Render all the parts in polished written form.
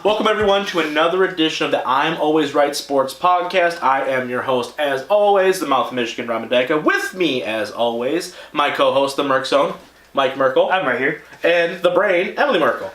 Welcome everyone to another edition of the I'm Always Right Sports Podcast. I am your host, as always, the Mouth of Michigan, Ramadeka. With me, as always, my co-host, the Merc Zone, Mike Merkel. I'm right here. And the Brain, Emily Merkel.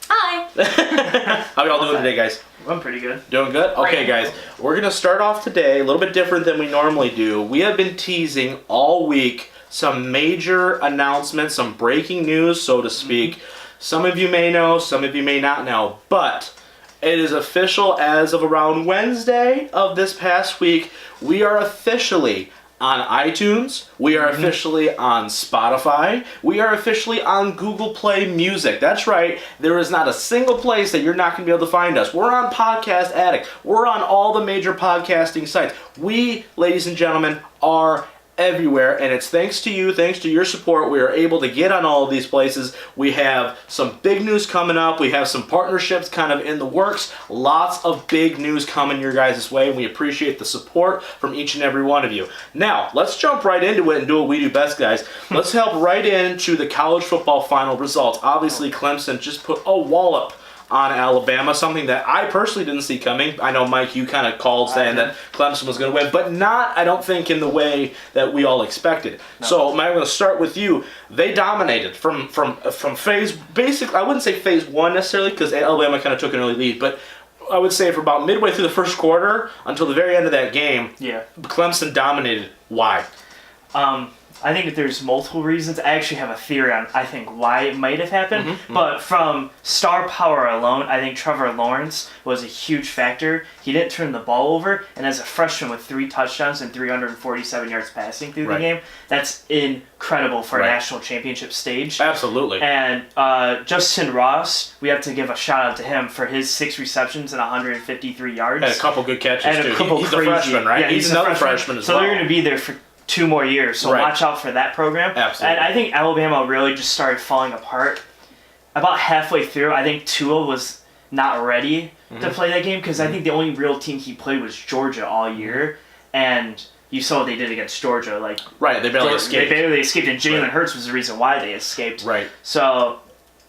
Hi. How y'all doing today, guys? I'm pretty good. Doing good? Okay, guys. We're going to start off today a little bit different than we normally do. We have been teasing all week some major announcements, some breaking news, so to speak. Some of you may know, some of you may not know, but it is official as of around Wednesday of this past week. We are officially on iTunes. We are officially on Spotify. We are officially on Google Play Music. That's right. There is not a single place that you're not going to be able to find us. We're on Podcast Addict. We're on all the major podcasting sites. We, ladies and gentlemen, are everywhere, and it's thanks to you, thanks to your support, we are able to get on all of these places. We have some big news coming up. We have some partnerships kind of in the works. Lots of big news coming your guys' way, and we appreciate the support from each and every one of you. Now, let's jump right into it and do what we do best, guys. Let's help right into the college football final results. Obviously, Clemson just put a wallop on Alabama, something that I personally didn't see coming. I know, Mike, you kind of called saying that Clemson was going to win, but not, I don't think, in the way that we all expected. No. So, Mike, I'm going to start with you. They dominated from phase, basically, I wouldn't say phase one necessarily, because Alabama kind of took an early lead, but I would say for about midway through the first quarter until the very end of that game, Clemson dominated. Why? I think that there's multiple reasons. I actually have a theory on, I think, why it might have happened. But from star power alone, I think Trevor Lawrence was a huge factor. He didn't turn the ball over, and as a freshman with 3 touchdowns and 347 yards passing through the game, that's incredible for a national championship stage. Absolutely. And Justin Ross, we have to give a shout out to him for his 6 receptions and 153 yards. And a couple good catches, and too. A couple he's crazy, a freshman, right? Yeah, he's another freshman as well. So they're going to be there for 2 more years, so watch out for that program. Absolutely. And I think Alabama really just started falling apart about halfway through. I think Tua was not ready to play that game because I think the only real team he played was Georgia all year, and you saw what they did against Georgia. They barely escaped. They barely escaped, and Jalen Hurts was the reason why they escaped. Right. So,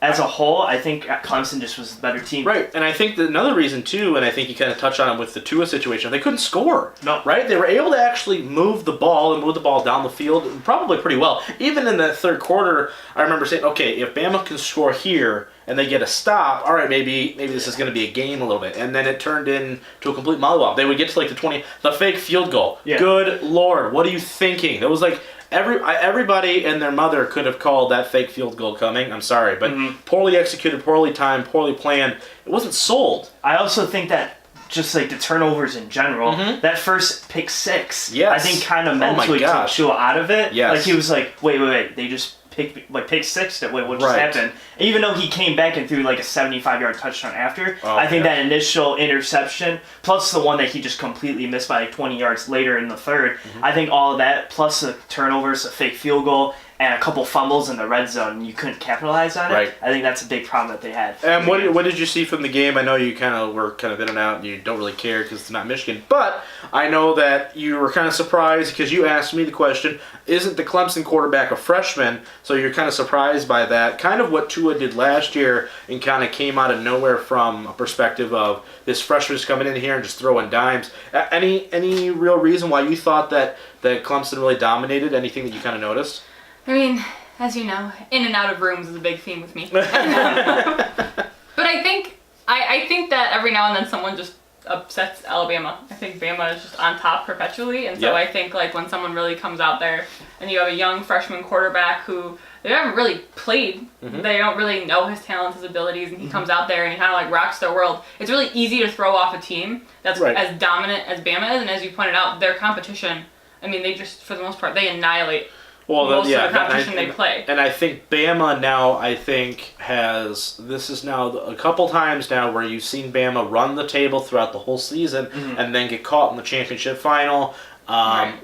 as a whole, I think Clemson just was the better team. Right, and I think that another reason, too, and I think you kind of touched on it with the Tua situation, they couldn't score. No. Right? They were able to actually move the ball down the field probably pretty well. Even in that third quarter, I remember saying, okay, if Bama can score here and they get a stop, all right, maybe this is going to be a game a little bit. And then it turned into a complete mollywop. They would get to the fake field goal. Yeah. Good Lord, what are you thinking? It was like everybody and their mother could have called that fake field goal coming. I'm sorry, but poorly executed, poorly timed, poorly planned. It wasn't sold. I also think that just the turnovers in general, that first pick 6, I think kind of mentally took Tua out of it. Yes. He was like, wait, they just pick 6, what just happened? Even though he came back and threw a 75-yard touchdown after, I think that initial interception, plus the one that he just completely missed by 20 yards later in the third, I think all of that, plus the turnovers, a fake field goal, and a couple fumbles in the red zone, and you couldn't capitalize on it. Right. I think that's a big problem that they had. And what did you see from the game? I know you were in and out, and you don't really care because it's not Michigan. But I know that you were kind of surprised because you asked me the question, isn't the Clemson quarterback a freshman? So you're kind of surprised by that. Kind of what Tua did last year and kind of came out of nowhere from a perspective of this freshman just coming in here and just throwing dimes. Any real reason why you thought that Clemson really dominated? Anything that you kind of noticed? I mean, as you know, in and out of rooms is a big theme with me. But I think that every now and then someone just upsets Alabama. I think Bama is just on top perpetually, and so I think when someone really comes out there and you have a young freshman quarterback who they haven't really played, they don't really know his talents, his abilities, and he comes out there and he kind of rocks their world. It's really easy to throw off a team that's as dominant as Bama is, and as you pointed out, their competition, I mean, they just, for the most part, they annihilate most of the competition they play. And I think Bama now, this is now a couple times now where you've seen Bama run the table throughout the whole season and then get caught in the championship final,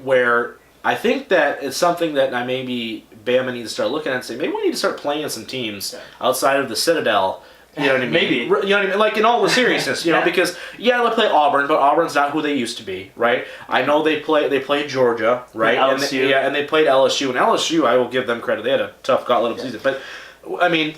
where I think that it's something that maybe Bama needs to start looking at and say, maybe we need to start playing some teams outside of the Citadel. You know what I mean? Maybe. You know what I mean? Like, in all the seriousness, you know, because, they play Auburn, but Auburn's not who they used to be, right? I know they played Georgia, right? And LSU. And they played LSU. And LSU, I will give them credit. They had a tough gauntlet of season. But, I mean,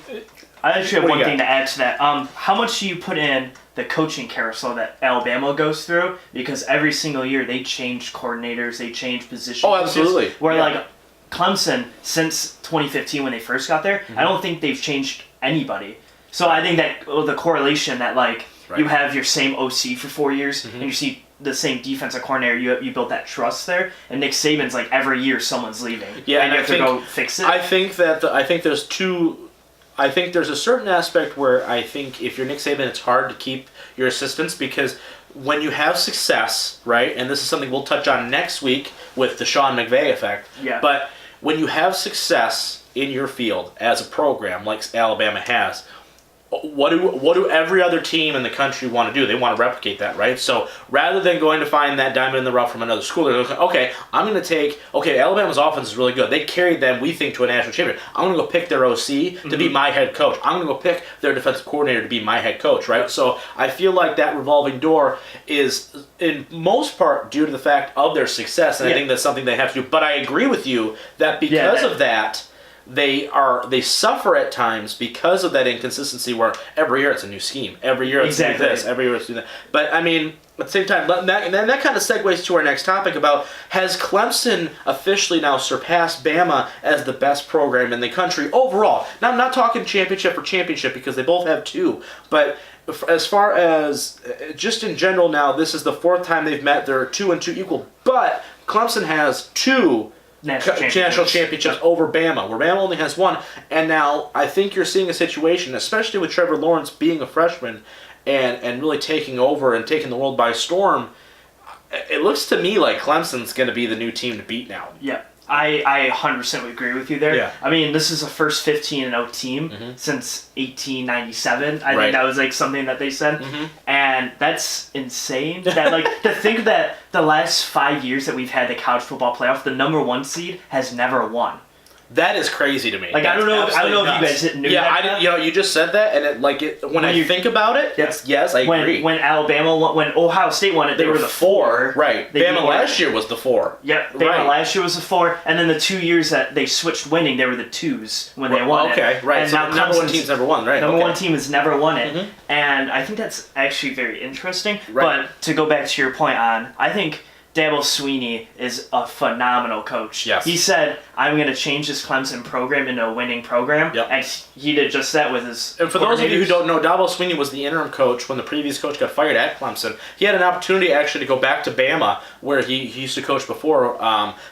I actually have What do one you thing got? to add to that. How much do you put in the coaching carousel that Alabama goes through? Because every single year they change coordinators, they change positions. Oh, absolutely. Where Yeah. like Clemson, since 2015 when they first got there, I don't think they've changed anybody. So I think that the correlation that like you have your same OC for 4 years and you see the same defensive coordinator, you built that trust there. And Nick Saban's like every year someone's leaving. Yeah, and you I have to think- go fix it. I think that I think there's two. I think there's a certain aspect where I think if you're Nick Saban, it's hard to keep your assistants because when you have success, right? And this is something we'll touch on next week with the Sean McVay effect. Yeah. But when you have success in your field as a program like Alabama has, what do every other team in the country want to do? They want to replicate that, right? So rather than going to find that diamond in the rough from another school, they're like, okay, I'm going to take, Alabama's offense is really good. They carried them, we think, to a national championship. I'm going to go pick their OC to be my head coach. I'm going to go pick their defensive coordinator to be my head coach, right? So I feel like that revolving door is, in most part, due to the fact of their success, and I think that's something they have to do. But I agree with you that because of that, they suffer at times because of that inconsistency where every year it's a new scheme. Every year it's do this, every year it's do that. But I mean, at the same time, and that kind of segues to our next topic about, has Clemson officially now surpassed Bama as the best program in the country overall? Now, I'm not talking championship for championship because they both have two, but as far as just in general now, this is the fourth time they've met. They're 2-2 equal, but Clemson has two national championships over Bama, where Bama only has one. And now I think you're seeing a situation, especially with Trevor Lawrence being a freshman and really taking over and taking the world by storm. It looks to me like Clemson's going to be the new team to beat now. Yeah. I 100% would agree with you there. Yeah. I mean, this is the first 15-0 team since 1897. I think that was like something that they said, and that's insane. That like to think that the last 5 years that we've had the college football playoff, the number one seed has never won. That is crazy to me. Like I don't know if you guys knew that. Yeah, I didn't. You just said that, and when I think about it, yes, I agree. When Alabama won, when Ohio State won it, they were the 4. Right. Bama last year was the 4. Yep. Bama last year was the 4, and then the 2 years that they switched winning, they were the 2s when they won it. Okay, right. And so now the number one team's never won, right? Number one team has never won it, and I think that's actually very interesting. Right. But to go back to your point I think Dabo Swinney is a phenomenal coach. Yes. He said, I'm going to change this Clemson program into a winning program. Yep. And he did just that with his And for those of you who don't know, Dabo Swinney was the interim coach when the previous coach got fired at Clemson. He had an opportunity actually to go back to Bama, where he used to coach before,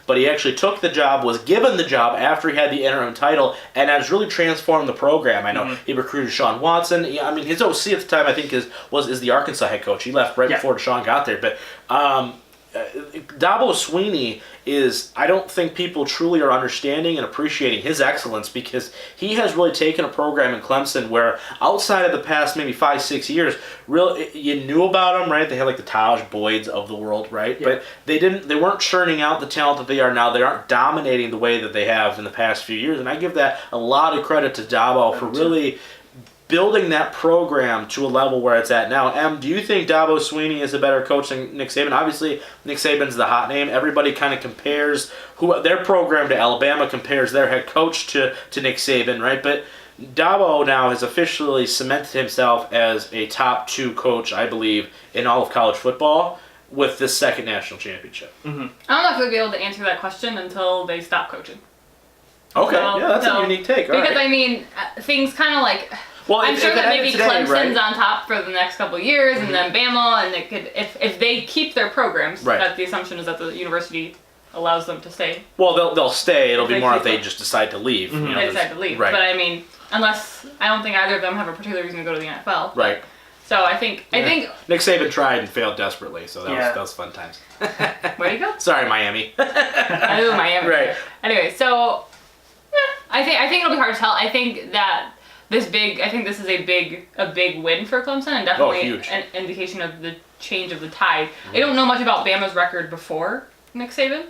but he actually took the job, was given the job after he had the interim title, and has really transformed the program. I know he recruited Sean Watson. I mean, his OC at the time, I think, is the Arkansas head coach. He left right before Sean got there. But Dabo Swinney is, I don't think people truly are understanding and appreciating his excellence, because he has really taken a program in Clemson where outside of the past maybe 5-6 years, you knew about them, right? They had like the Taj Boyds of the world, right? Yeah. But they weren't churning out the talent that they are now. They aren't dominating the way that they have in the past few years, and I give that a lot of credit to Dabo for really building that program to a level where it's at now. Em, do you think Dabo Swinney is a better coach than Nick Saban? Obviously, Nick Saban's the hot name. Everybody kind of compares their program to Alabama, compares their head coach to Nick Saban, right? But Dabo now has officially cemented himself as a top 2 coach, I believe, in all of college football with this second national championship. I don't know if we'll be able to answer that question until they stop coaching. Okay, that's a unique take. All because right. I mean, things kind of like. Well, I'm sure that maybe today, Clemson's on top for the next couple of years, and then Bama, and they could, if they keep their programs, that the assumption is that the university allows them to stay. Well, they'll stay. It'll be more if they them. just decide to leave. You know, They decide to leave. Right. But I mean, unless I don't think either of them have a particular reason to go to the NFL. Right. So I think Nick Saban tried and failed desperately, so that was fun times. where do you go? Sorry, Miami. I live in Miami. Right. Anyway, so I think it'll be hard to tell. I think that this is a big win for Clemson, and definitely an indication of the change of the tide. I don't know much about Bama's record before Nick Saban.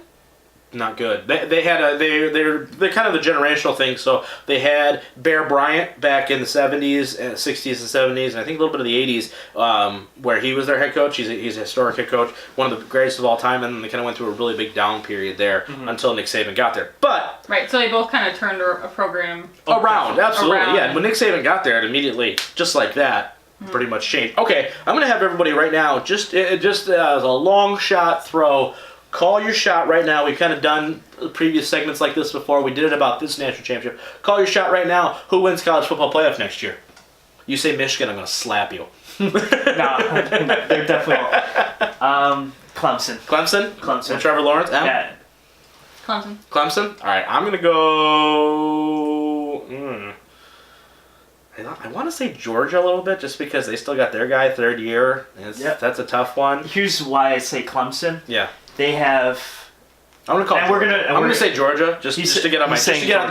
Not good. They're kind of the generational thing. So they had Bear Bryant back in the 70s, 60s and 70s, and I think a little bit of the 80s, where he was their head coach. He's a historic head coach, one of the greatest of all time, and then they kind of went through a really big down period there until Nick Saban got there. But Right, so they both kind of turned a program Around, absolutely, around. yeah. When Nick Saban got there, it immediately, just like that, pretty much changed. Okay, I'm going to have everybody right now, just as a long shot throw, call your shot right now. We've kind of done previous segments like this before. We did it about this national championship. Call your shot right now. Who wins college football playoff next year? You say Michigan, I'm going to slap you. No, they're definitely Clemson. Clemson? Clemson. And Trevor Lawrence? Yeah. Clemson. Clemson? All right, I'm going to go... I want to say Georgia a little bit, just because they still got their guy third year. That's a tough one. Here's why I say Clemson. Yeah. They have... I'm gonna call. And Georgia. I'm gonna say Georgia, just to get on the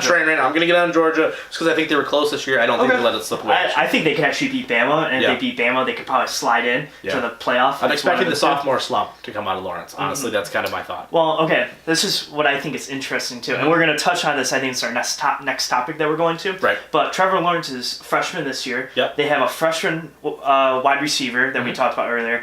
train right now. I'm gonna get on Georgia just because I think they were close this year. I don't think they let it slip away. I think they could actually beat Bama, and if they beat Bama, they could probably slide in to the playoff. I'm expecting the sophomore slump to come out of Lawrence. Honestly, that's kind of my thought. Well, okay, this is what I think is interesting too, and we're gonna touch on this. I think it's our next topic that we're going to. Right. But Trevor Lawrence is freshman this year. Yep. They have a freshman wide receiver that we talked about earlier.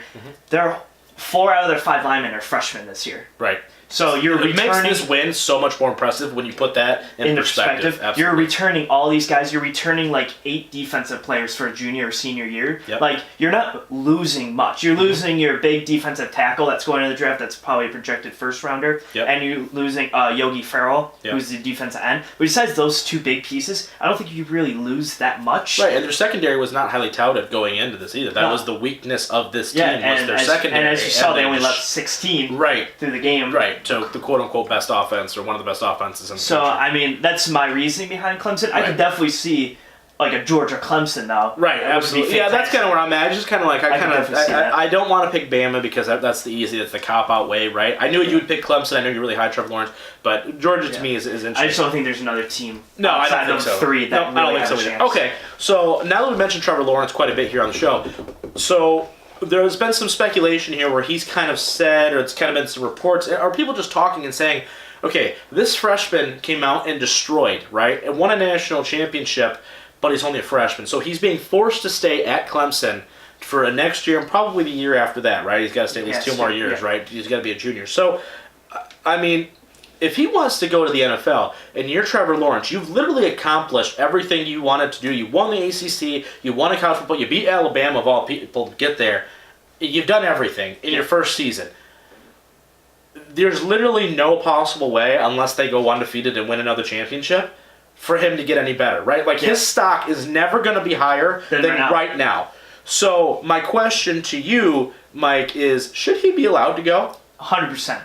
They're 4 out of their 5 linemen are freshmen this year. Right. So you're it makes this win so much more impressive when you put that in perspective. Absolutely. You're returning all these guys. You're returning like 8 defensive players for a junior or senior year. Yep. Like you're not losing much. You're losing your big defensive tackle that's going to the draft. That's probably a projected first rounder. Yep. And you're losing Yogi Ferrell, who's the defensive end. But besides those 2 big pieces, I don't think you really lose that much. Right, and their secondary was not highly touted going into this either. That was the weakness of this team. Was their secondary. And as you saw, they only left 16 through the game. Right. So the quote unquote best offense, or one of the best offenses in the country. I mean, that's my reasoning behind Clemson. I could definitely see like a Georgia Clemson though. Right, absolutely. Yeah, that's kind of where I'm at. It's just kind of like I don't want to pick Bama because that's the cop out way, right? I knew you would pick Clemson. I knew you really high Trevor Lawrence, but Georgia to me is interesting. I just don't think there's another team. No, I don't think so. 3 that really have a chance. Okay, so now that we mentioned Trevor Lawrence quite a bit here on the show, so there's been some speculation here where he's kind of said, or it's kind of been some reports, or people just talking and saying, okay, this freshman came out and destroyed, right? And won a national championship, but he's only a freshman. So he's being forced to stay at Clemson for a next year and probably the year after that, right? He's got to stay at least 2 more years, right? He's got to be a junior. So, I mean, if he wants to go to the NFL and you're Trevor Lawrence, you've literally accomplished everything you wanted to do. You won the ACC, you won a college football, you beat Alabama of all people to get there. You've done everything in your first season. There's literally no possible way, unless they go undefeated and win another championship, for him to get any better, right? Like, his stock is never going to be higher than right now. So, my question to you, Mike, is should he be allowed to go? 100%.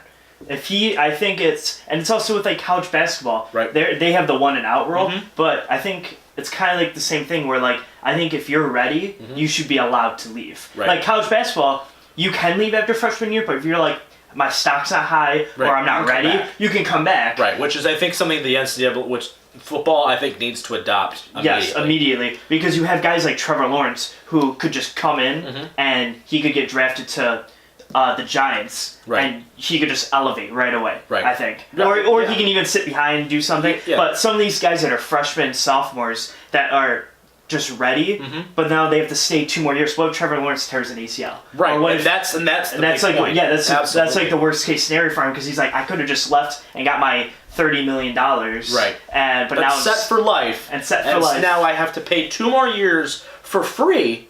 I think it's also with like college basketball. Right. They have the 1 and out rule, but I think it's kind of like the same thing where like I think if you're ready, you should be allowed to leave. Right. Like college basketball, you can leave after freshman year, but if you're like my stock's not high or I'm not ready, you can come back. Right, which is I think something the NCAA, which football I think needs to adopt immediately. Yes, immediately, because you have guys like Trevor Lawrence who could just come in and he could get drafted to the Giants, and he could just elevate right away. Right. I think, or he can even sit behind and do something. Yeah. But some of these guys that are freshmen, sophomores that are just ready, but now they have to stay 2 more years. What if Trevor Lawrence tears an ACL? Right. Or that's like point. That's like the worst case scenario for him because he's like, I could have just left and got my $30 million. Right. But now set for life. And set for life. Now I have to pay 2 more years for free.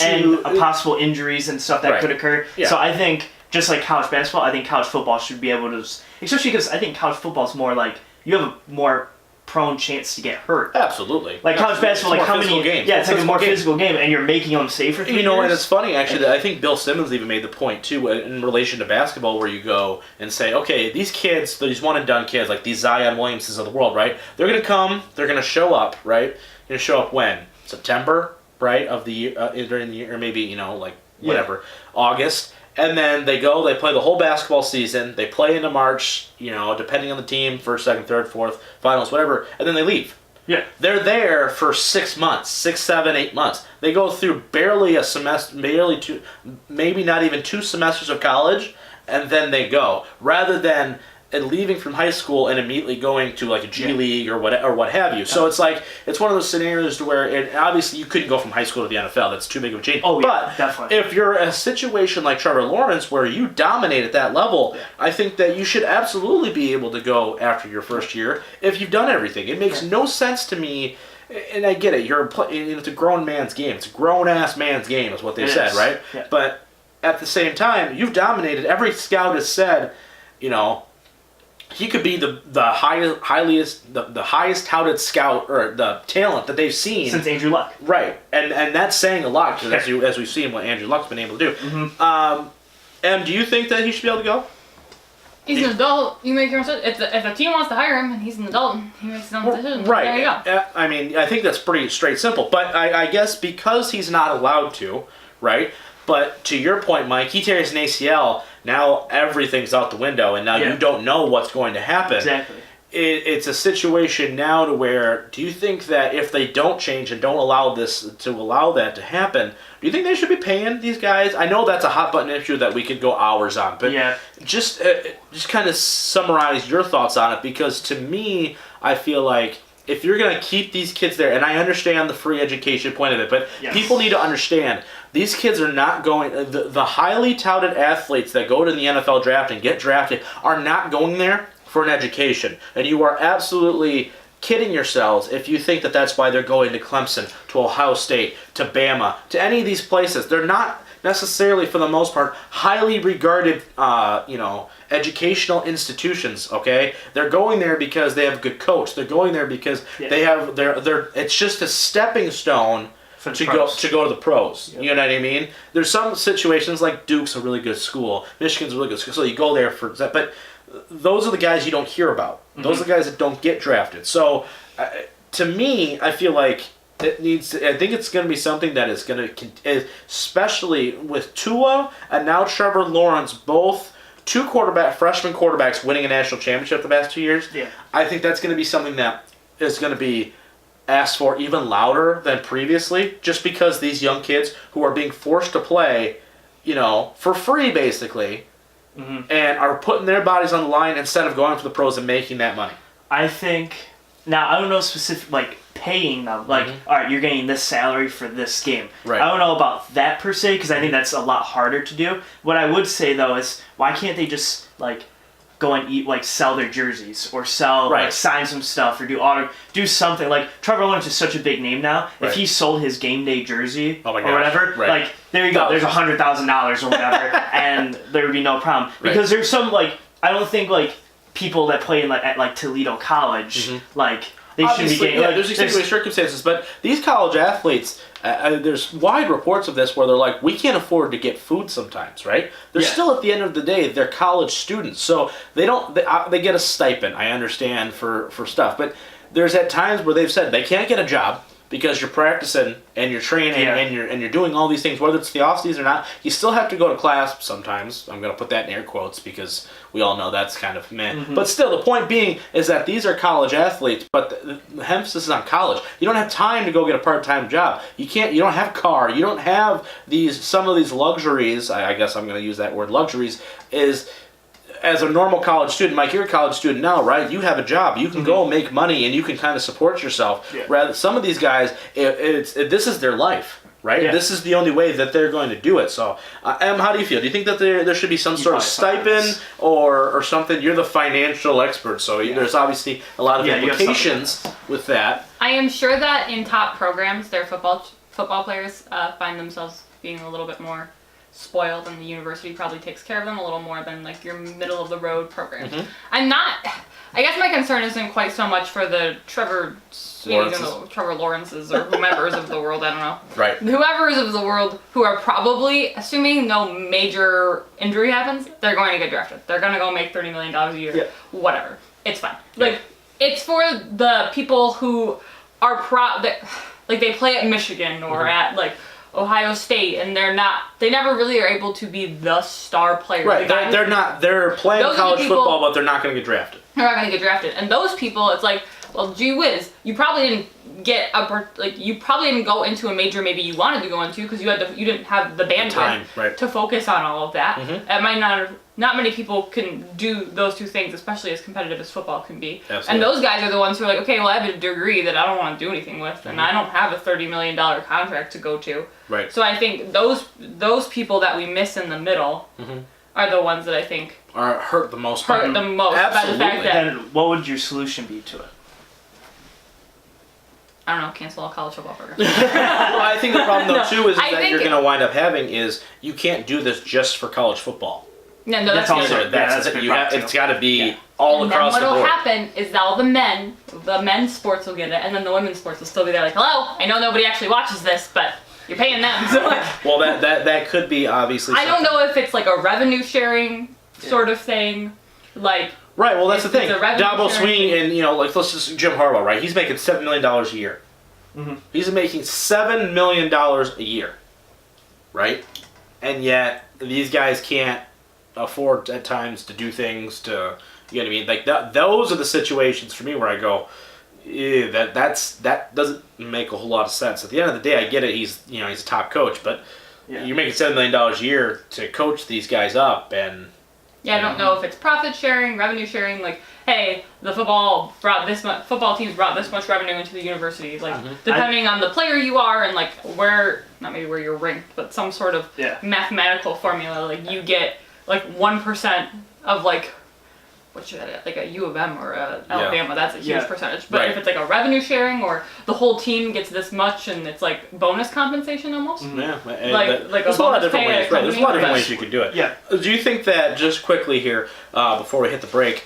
And possible injuries and stuff that could occur. Yeah. So I think, just like college basketball, I think college football should be able to, especially because I think college football is more like, you have a more prone chance to get hurt. Absolutely. Like college basketball, like how many games. Yeah, it's like a more physical game, and you're making them safer. You know, and it's funny actually that I think Bill Simmons even made the point too in relation to basketball, where you go and say, okay, these kids, these one and done kids, like these Zion Williamsons of the world, right? They're gonna come, they're gonna show up, right? They're gonna show up when? September, right? Of the year, during the year, or maybe whatever, August. And then they go, they play the whole basketball season, they play into March, depending on the team, first, second, third, fourth, finals, whatever, and then they leave. Yeah. They're there for 6 months, 6, 7, 8 months. They go through barely a semester, maybe not even 2 semesters of college, and then they go. Rather than, and leaving from high school and immediately going to like a G League or what have you. So it's like it's one of those scenarios where obviously you couldn't go from high school to the NFL. That's too big of a change. Oh, yeah, but definitely. if you're a situation like Trevor Lawrence where you dominate at that level, I think that you should absolutely be able to go after your first year if you've done everything. It makes no sense to me. And I get it. It's a grown man's game. It's a grown-ass man's game is what they said, right? Yeah. But at the same time, you've dominated. Every scout has said, he could be the highest touted scout or the talent that they've seen since Andrew Luck. Right, and that's saying a lot because as we've seen what Andrew Luck's been able to do. Mm-hmm. And do you think that he should be able to go? He's an adult. You make your own decision. If a team wants to hire him and he's an adult, he makes his own decision. Right. There you go. I mean, I think that's pretty straight simple. But I guess because he's not allowed to, right? But to your point, Mike, he tears an ACL. Now everything's out the window, and now you don't know what's going to happen. Exactly. It's a situation now to where, do you think that if they don't change and don't allow that to happen, do you think they should be paying these guys? I know that's a hot button issue that we could go hours on, but just kind of summarize your thoughts on it, because to me, I feel like if you're going to keep these kids there, and I understand the free education point of it, but people need to understand these kids are not going. The highly touted athletes that go to the NFL draft and get drafted are not going there for an education, and you are absolutely kidding yourselves if you think that that's why they're going to Clemson, to Ohio State, to Bama, to any of these places. They're not necessarily, for the most part, highly regarded, educational institutions. Okay, they're going there because they have a good coach. They're going there because they have it's just a stepping stone to go to the pros. Yep. You know what I mean? There's some situations like Duke's a really good school, Michigan's a really good school, so you go there for that, but those are the guys you don't hear about. Those are the guys that don't get drafted. So, to me, I feel like it needs to, I think it's going to be something that is going to, especially with Tua and now Trevor Lawrence, both freshman quarterbacks winning a national championship the past 2 years. Yeah. I think that's going to be something that is going to be asked for even louder than previously, just because these young kids who are being forced to play, for free basically, and are putting their bodies on the line instead of going for the pros and making that money. I think, now I don't know specific, like paying them, like, all right, you're getting this salary for this game. Right. I don't know about that per se, because I think that's a lot harder to do. What I would say though is, why can't they just like go and eat, like sell their jerseys or sell, like sign some stuff or do something. Like Trevor Lawrence is such a big name now. Right. If he sold his game day jersey or gosh. whatever, like there you go. There's $100,000 or whatever, and there would be no problem because there's some like I don't think like people that play in like at like Toledo College like. They shouldn't be getting. There's extenuating circumstances, but these college athletes, there's wide reports of this where they're like, we can't afford to get food sometimes, right? They're still at the end of the day, they're college students, so they don't. They get a stipend. I understand for stuff, but there's at times where they've said they can't get a job because you're practicing and you're training and you're doing all these things, whether it's the off season or not. You still have to go to class sometimes. I'm going to put that in air quotes because we all know that's kind of meh. But still, the point being is that these are college athletes, but the emphasis is on college. You don't have time to go get a part-time job. You don't have a car. You don't have some of these luxuries. I guess I'm going to use that word luxuries as a normal college student. Mike, you're a college student now, right? You have a job. You can go make money and you can kind of support yourself. Yeah. Rather, some of these guys, this is their life, right? Yeah. This is the only way that they're going to do it. So, Em, how do you feel? Do you think that there should be some sort of stipend or something? You're the financial expert, so there's obviously a lot of implications with that. I am sure that in top programs, their football players find themselves being a little bit more spoiled, and the university probably takes care of them a little more than like your middle of the road program. I guess my concern isn't quite so much for the Trevor Lawrences or whomever's of the world, I don't know. Right. Whoever's of the world who are probably, assuming no major injury happens, they're going to get drafted. They're going to go make $30 million a year. Yeah. Whatever. It's fine. Yeah. Like, it's for the people who are they play at Michigan or at like Ohio State, and they never really are able to be the star player. Right, they're playing college football, but they're not going to get drafted. They're not going to get drafted. And those people, it's like, well, gee whiz, you probably didn't you probably didn't go into a major maybe you wanted to go into because you didn't have the bandwidth time, right. to focus on all of that. Mm-hmm. It might not many people can do those two things, especially as competitive as football can be. Absolutely. And those guys are the ones who are like, okay, well, I have a degree that I don't want to do anything with, and I don't have a $30 million contract to go to. Right. So I think those people that we miss in the middle are the ones that I think are hurt the most. Hurt the most by the fact Absolutely. that Then what would your solution be to it? I don't know, cancel all college football programs. Well, I think the problem though No, too is I that think you're going to wind up having is you can't do this just for college football. No, that's That's also- good. So that's a it. good You problem, have, too. it's got to be Yeah. all And across then the what'll board. happen is that all the men's sports will get it, and then the women's sports will still be there like, hello, I know nobody actually watches this, but you're paying them. So like, Well, that could be obviously. I don't something. know if it's like a revenue sharing sort of thing, like. Right. Well, that's the It's thing. a revenue Dabo sharing Sweeney and like let's just Jim Harbaugh, right? He's making $7 million a year. Mhm. He's making $7 million a year, right? And yet these guys can't afford at times to do things to, you know what I mean? Like those are the situations for me where I go, that doesn't make a whole lot of sense. At the end of the day, I get it. He's a top coach, but Yeah. you're making $7 million a year to coach these guys up, and Yeah, I don't know if it's profit sharing, revenue sharing. Like, hey, the football teams brought this much revenue into the university. Like, depending on the player you are and like not maybe where you're ranked, but some sort of mathematical formula. Like, you get like 1% of like like a U of M or a Alabama. That's a huge percentage. But if it's like a revenue sharing or the whole team gets this much and it's like bonus compensation almost. yeah, Like there's a a lot of bonus different pay at ways. a Right, there's a lot of different company. ways you could do it. Yeah. Do you think that just quickly here before we hit the break?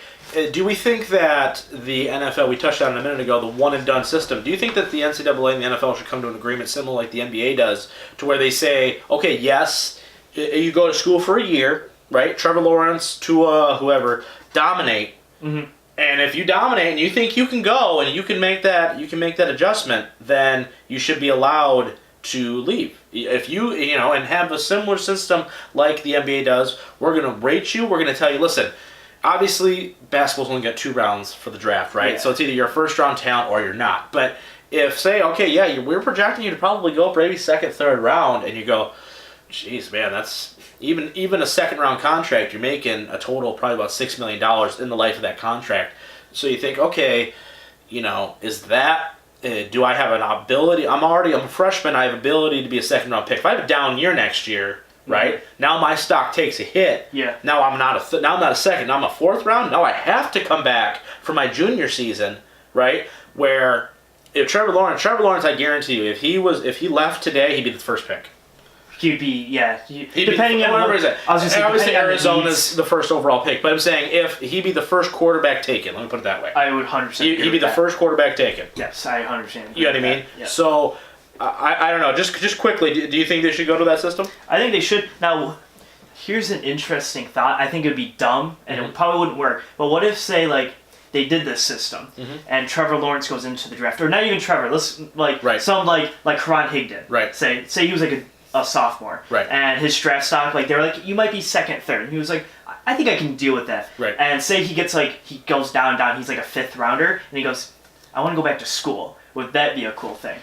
Do we think that the NFL, we touched on it a minute ago, the one and done system, do you think that the NCAA and the NFL should come to an agreement similar like the NBA does, to where they say, okay, yes, you go to school for a year, right? Trevor Lawrence, Tua, whoever, dominate. Mm-hmm. And if you dominate and you think you can go and you can make that adjustment, then you should be allowed to leave. If you and have a similar system like the NBA does, we're going to rate you. We're going to tell you, listen, obviously basketball's only got 2 rounds for the draft, right? Yeah. So it's either you're a first round talent or you're not. But if say, okay, yeah, we're projecting you to probably go up maybe second, third round, and you go, geez, man, that's even a second round contract, you're making a total of probably about $6 million in the life of that contract. So you think, okay, is that do I have an ability? I'm a freshman. I have ability to be a second round pick. If I have a down year next year, right? Now my stock takes a hit. Yeah. Now I'm not a second. Now I'm a 4th round. Now I have to come back for my junior season, right? Where if Trevor Lawrence, I guarantee you, if he left today, he'd be the first pick. He'd be Depending on whatever is it. I was gonna say, obviously depending on the Arizona's needs. the first overall pick, but I'm saying if he'd be the first quarterback taken, let me put it that way. I would 100%. He'd be the first quarterback taken. Yes, I 100%. You know what I mean? Yeah. So I don't know. Just quickly, do you think they should go to that system? I think they should. Now, here's an interesting thought. I think it would be dumb, and it probably wouldn't work. But what if, say, like, they did this system, and Trevor Lawrence goes into the draft, or not even Trevor. Let's some like Karan Higdon. Right. Say he was like a sophomore. Right. And his draft stock, like, they were like, you might be second, third. And he was like, I think I can deal with that. Right. And say he gets he goes down. He's like a 5th rounder, and he goes, I want to go back to school. Would that be a cool thing?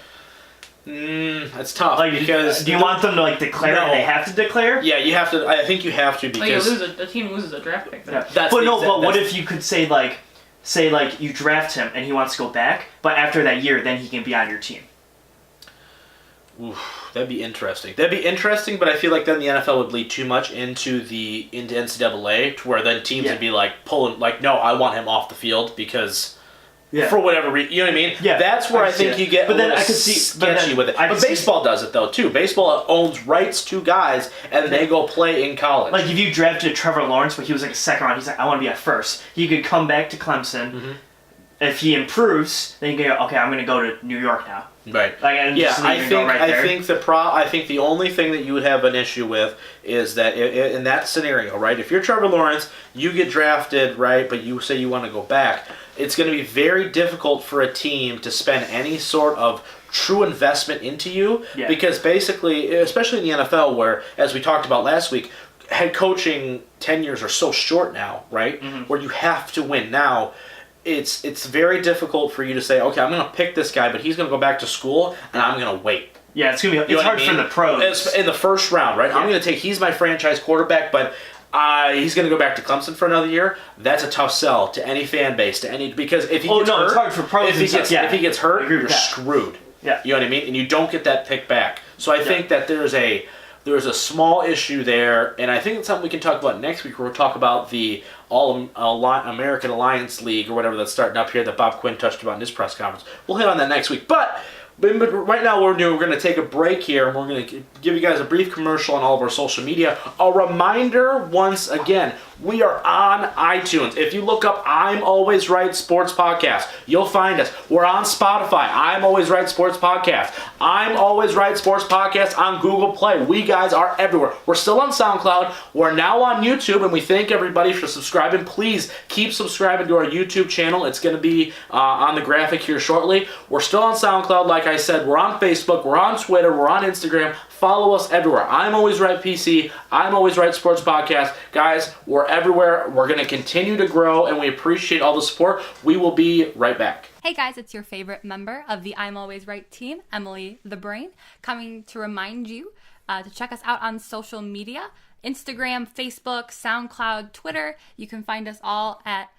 That's tough. Like, because do you want them to declare? No. And they have to declare. Yeah, you have to. I think you have to because the team loses a draft pick. Then. Yeah. That's but the no, exact- but what that's- if you could say you draft him and he wants to go back, but after that year, then he can be on your team. Oof, that'd be interesting. But I feel like then the NFL would lead too much into NCAA, to where then teams would be pulling no, I want him off the field because. Yeah. For whatever reason, you know what I mean? Yeah. That's where I think you get But then a little I could see- but sketchy then with it. I But could see- baseball does it though too. Baseball owns rights to guys, and they go play in college. Like if you drafted Trevor Lawrence, but he was like a 2nd round, he's like, I want to be at 1st. He could come back to Clemson. If he improves, then you can go, okay, I'm going to go to New York now. Right. And Yeah, just leave and go right there. I think the only thing that you would have an issue with is that in that scenario, right? If you're Trevor Lawrence, you get drafted, right? But you say you want to go back. It's going to be very difficult for a team to spend any sort of true investment into you because basically, especially in the NFL, where as we talked about last week, head coaching tenures are so short now, right? Where you have to win now. it's very difficult for you to say, okay, I'm going to pick this guy, but he's going to go back to school, and I'm going to wait. Yeah, it's gonna be. It's hard for the pros. It's in the first round, right? Yeah. I'm going to take. He's my franchise quarterback, but he's going to go back to Clemson for another year. That's a tough sell to any fan base, because if he gets hurt, it's hard for pros. If he gets hurt, you're screwed. Yeah, you know what I mean, and you don't get that pick back. So I think that there's a small issue there, and I think it's something we can talk about next week. We'll talk about the All-American Alliance League or whatever that's starting up here that Bob Quinn touched about in his press conference. We'll hit on that next week, but right now we're going to take a break here, and we're going to give you guys a brief commercial on all of our social media. A reminder, once again, we are on iTunes. If you look up I'm Always Right Sports Podcast, you'll find us. We're on Spotify, I'm Always Right Sports Podcast. I'm Always Right Sports Podcast on Google Play. We guys are everywhere. We're still on SoundCloud. We're now on YouTube, and we thank everybody for subscribing. Please keep subscribing to our YouTube channel. It's going to be on the graphic here shortly. We're still on SoundCloud, like I said. We're on Facebook. We're on Twitter. We're on Instagram. Follow us everywhere. I'm Always Right PC. I'm Always Right Sports Podcast. Guys, we're everywhere. We're going to continue to grow, and we appreciate all the support. We will be right back. Hey guys, it's your favorite member of the I'm Always Right team, Emily the Brain, coming to remind you to check us out on social media, Instagram, Facebook, SoundCloud, Twitter. You can find us all at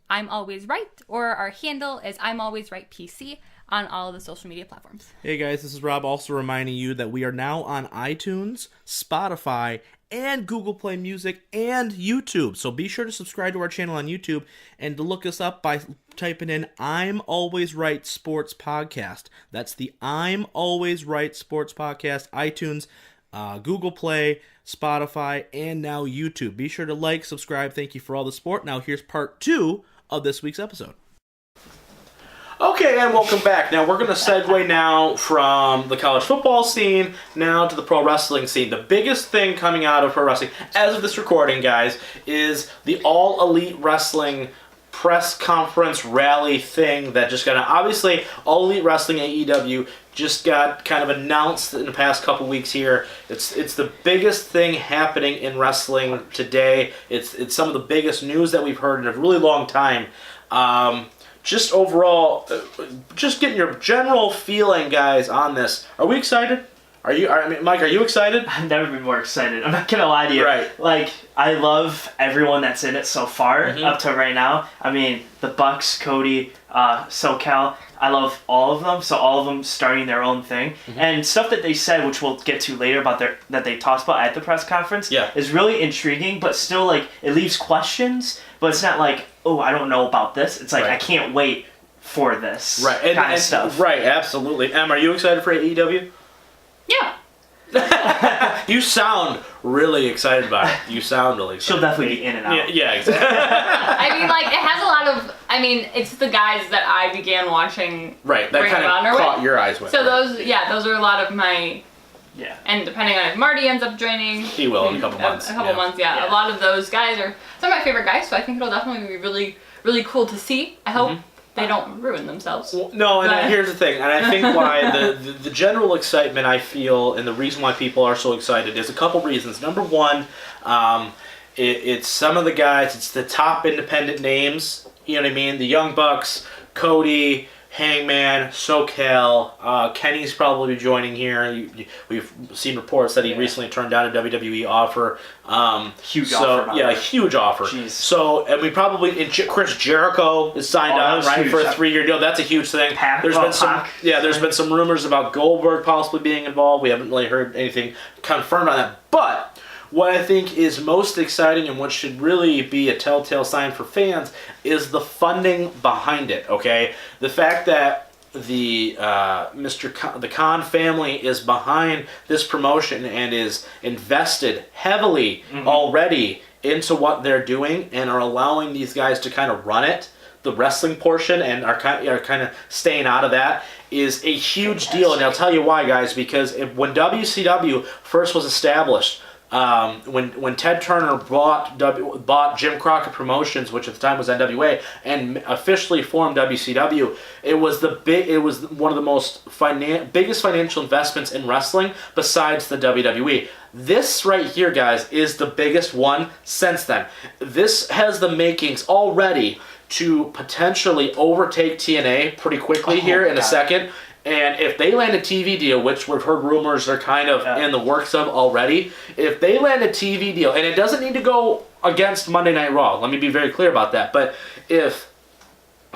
I'm Always Right, or our handle is I'm Always Right PC on all of the social media platforms. Hey guys, this is Rob, also reminding you that we are now on iTunes, Spotify, and Google Play Music and YouTube. So be sure to subscribe to our channel on YouTube and to look us up by typing in I'm Always Right Sports Podcast. That's the I'm Always Right Sports Podcast, iTunes, Google Play, Spotify, and now YouTube. Be sure to like, subscribe. Thank you for all the support. Now here's part 2 of this week's episode. Okay, and welcome back. Now, we're going to segue now from the college football scene now to the pro wrestling scene. The biggest thing coming out of pro wrestling, as of this recording, guys, is the All Elite Wrestling press conference rally thing that just got, obviously, All Elite Wrestling AEW just got kind of announced in the past couple weeks here. It's the biggest thing happening in wrestling today. It's some of the biggest news that we've heard in a really long time. Just overall, just getting your general feeling, guys, on this. Are we excited? Mike, are you excited? I've never been more excited. I'm not gonna lie to you. Right. Like, I love everyone that's in it so far up to right now. I mean, the Bucks, Cody, SoCal. I love all of them. So all of them starting their own thing, and stuff that they said, which we'll get to later about that they talked about at the press conference. Yeah. Is really intriguing, but still like it leaves questions. But it's not like, oh, I don't know about this. It's like I can't wait for this kind of stuff. Right, absolutely. Em, are you excited for AEW? Yeah. You sound really excited about it. You sound really excited. She'll definitely be in and out. Yeah, exactly. I mean, like, it has a lot of, it's the guys that I began watching. Right, that kind of caught your eyes with. So those are a lot of my. Yeah. And depending on if Marty ends up joining. He will in a couple months. A couple months, yeah. A lot of those guys are some of my favorite guys, so I think it'll definitely be really, really cool to see. I hope they don't ruin themselves. Well, no, and here's the thing, and I think why the general excitement I feel, and the reason why people are so excited is a couple reasons. Number one, it's some of the guys, it's the top independent names, you know what I mean? The Young Bucks, Cody, Hangman, SoCal, Kenny's probably joining here. We've seen reports that he recently turned down a WWE offer. Huge offer. Yeah, a huge offer. Jeez. So, and we probably, Chris Jericho is signed on, right, for a 3-year deal. That's a huge thing. There's been some rumors about Goldberg possibly being involved. We haven't really heard anything confirmed on that. But what I think is most exciting and what should really be a telltale sign for fans is the funding behind it, okay? The fact that the the Khan family is behind this promotion and is invested heavily already into what they're doing and are allowing these guys to kind of run it, the wrestling portion, and are kind of staying out of that is a huge deal. And I'll tell you why, guys, because when WCW first was established, when Ted Turner bought Jim Crockett Promotions, which at the time was NWA, and officially formed WCW, it was one of the most biggest financial investments in wrestling besides the WWE. This right here, guys, is the biggest one since then. This has the makings already to potentially overtake TNA pretty quickly here in a second. And if they land a TV deal, which we've heard rumors are kind of in the works of already, if they land a TV deal, and it doesn't need to go against Monday Night Raw, let me be very clear about that, but if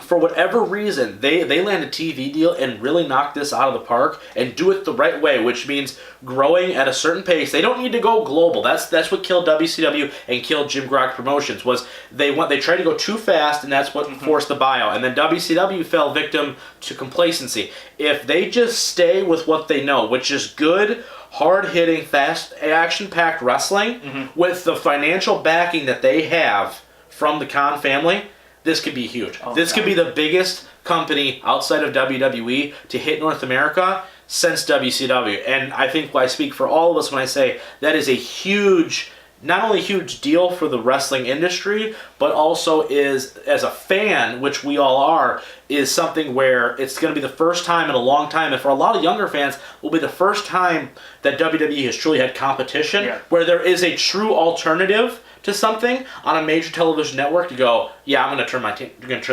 for whatever reason they land a TV deal and really knock this out of the park and do it the right way, which means growing at a certain pace, they don't need to go global. That's what killed WCW and killed Jim Grock Promotions, was they tried to go too fast, and that's what forced the buyout. And then WCW fell victim to complacency. If they just stay with what they know, which is good, hard-hitting, fast, action-packed wrestling, with the financial backing that they have from the Khan family, this could be huge. This could be the biggest company outside of WWE to hit North America since WCW. And I think I speak for all of us when I say that is a huge, not only a huge deal for the wrestling industry, but also is, as a fan, which we all are, is something where it's going to be the first time in a long time, and for a lot of younger fans, will be the first time that WWE has truly had competition, where there is a true alternative to something on a major television network to go, yeah, I'm going to turn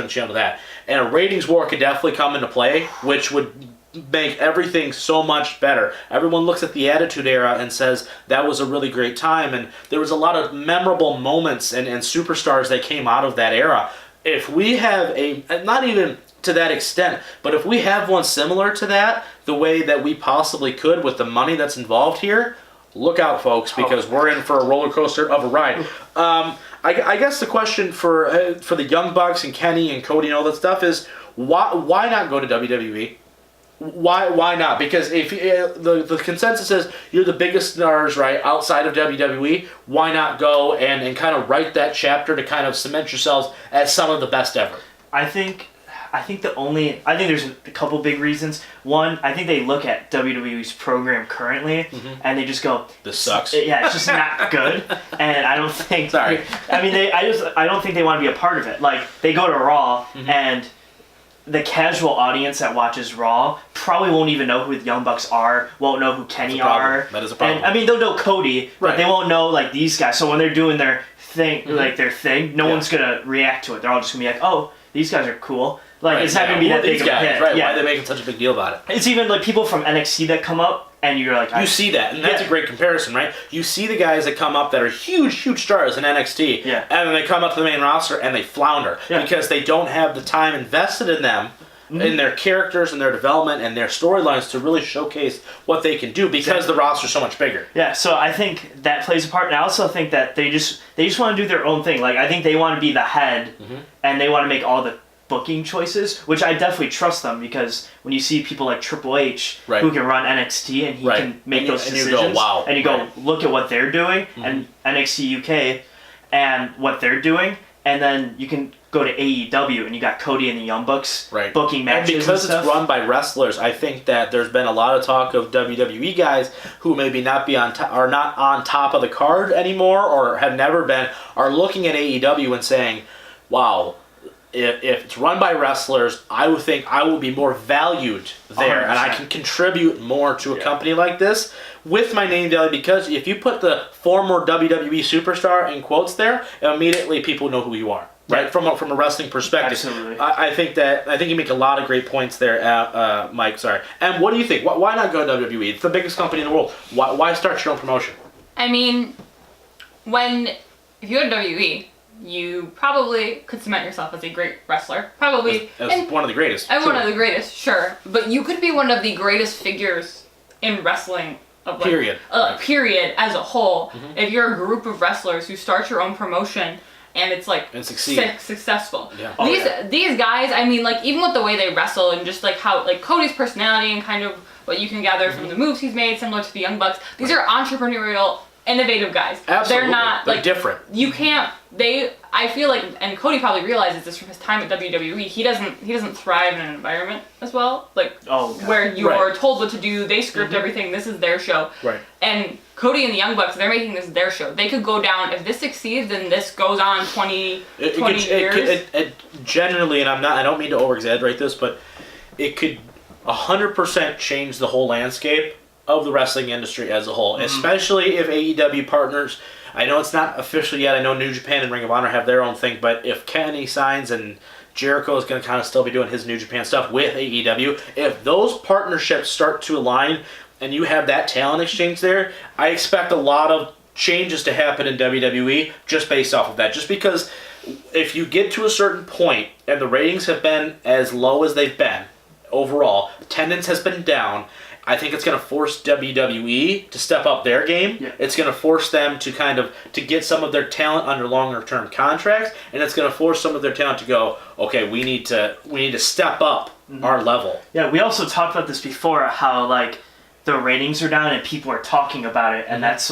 the channel to that. And a ratings war could definitely come into play, which would make everything so much better. Everyone looks at the Attitude Era and says that was a really great time, and there was a lot of memorable moments and superstars that came out of that era. If we have not even to that extent, but if we have one similar to that, the way that we possibly could with the money that's involved here, look out, folks, because we're in for a roller coaster of a ride. I guess the question for the Young Bucks and Kenny and Cody and all that stuff is, why not go to WWE? Why not? Because if the consensus is you're the biggest stars, right, outside of WWE, why not go and kind of write that chapter to kind of cement yourselves as some of the best ever? I think there's a couple big reasons. One, I think they look at WWE's program currently and they just go, this sucks. Yeah, it's just not good. And I don't think. Sorry. I mean, I don't think they want to be a part of it. Like, they go to Raw and the casual audience that watches Raw probably won't even know who the Young Bucks are, won't know who Kenny are. That is a problem. And, I mean, they'll know Cody, but they won't know, like, these guys. So when they're doing their thing, no one's going to react to it. They're all just going to be like, oh, these guys are cool. Like, it's not going to be that big of a hit. Right, why are they making such a big deal about it? It's even, like, people from NXT that come up, and you're like... You see that, and that's a great comparison, right? You see the guys that come up that are huge stars in NXT, and then they come up to the main roster, and they flounder, because they don't have the time invested in them, in their characters and their development and their storylines to really showcase what they can do, because the roster's so much bigger. Yeah, so I think that plays a part, and I also think that they just want to do their own thing. Like, I think they want to be the head, and they want to make all the booking choices, which I definitely trust them, because when you see people like Triple H who can run NXT and he can make those decisions, and you go, wow, and you go, look at what they're doing, and NXT UK and what they're doing, and then you can go to AEW and you got Cody and the Young Bucks booking matches, and because it's run by wrestlers, I think that there's been a lot of talk of WWE guys who maybe not on top of the card anymore, or have never been, are looking at AEW and saying, wow, if it's run by wrestlers, I would think I will be more valued there, 100%. And I can contribute more to a company like this with my name value, because if you put the former WWE superstar in quotes there, immediately people know who you are, right? From a wrestling perspective. Absolutely. I think you make a lot of great points there, Mike. Sorry. And what do you think? Why not go to WWE? It's the biggest company in the world. Why start your own promotion? I mean, if you go to WWE, you probably could cement yourself as a great wrestler. Probably. As one of the greatest. And one of the greatest, sure. But you could be one of the greatest figures in wrestling. Period as a whole. If you're a group of wrestlers who start your own promotion and it's like successful. Yeah. These guys, I mean, like, even with the way they wrestle and just like how, like, Cody's personality and kind of what you can gather from the moves he's made, similar to the Young Bucks, these are entrepreneurial, innovative guys. Absolutely. They're different. You can't. I feel like, and Cody probably realizes this from his time at WWE. He doesn't thrive in an environment as well, like where you are told what to do. They script everything. This is their show. Right. And Cody and the Young Bucks, they're making this their show. They could go down, if this succeeds, then this goes on 20 years. It generally, and I don't mean to over-exaggerate this, but it could 100% change the whole landscape of the wrestling industry as a whole, especially if AEW partners. I know it's not official yet. I know New Japan and Ring of Honor have their own thing, but if Kenny signs and Jericho is going to kind of still be doing his New Japan stuff with AEW. If those partnerships start to align and you have that talent exchange there, I expect a lot of changes to happen in WWE just based off of that. Just because if you get to a certain point and the ratings have been as low as they've been overall, attendance has been down, I think it's going to force WWE to step up their game. Yeah. It's going to force them to to get some of their talent under longer term contracts, and it's going to force some of their talent to go, okay, we need to step up our level. Yeah, we also talked about this before, how like the ratings are down and people are talking about it, and that's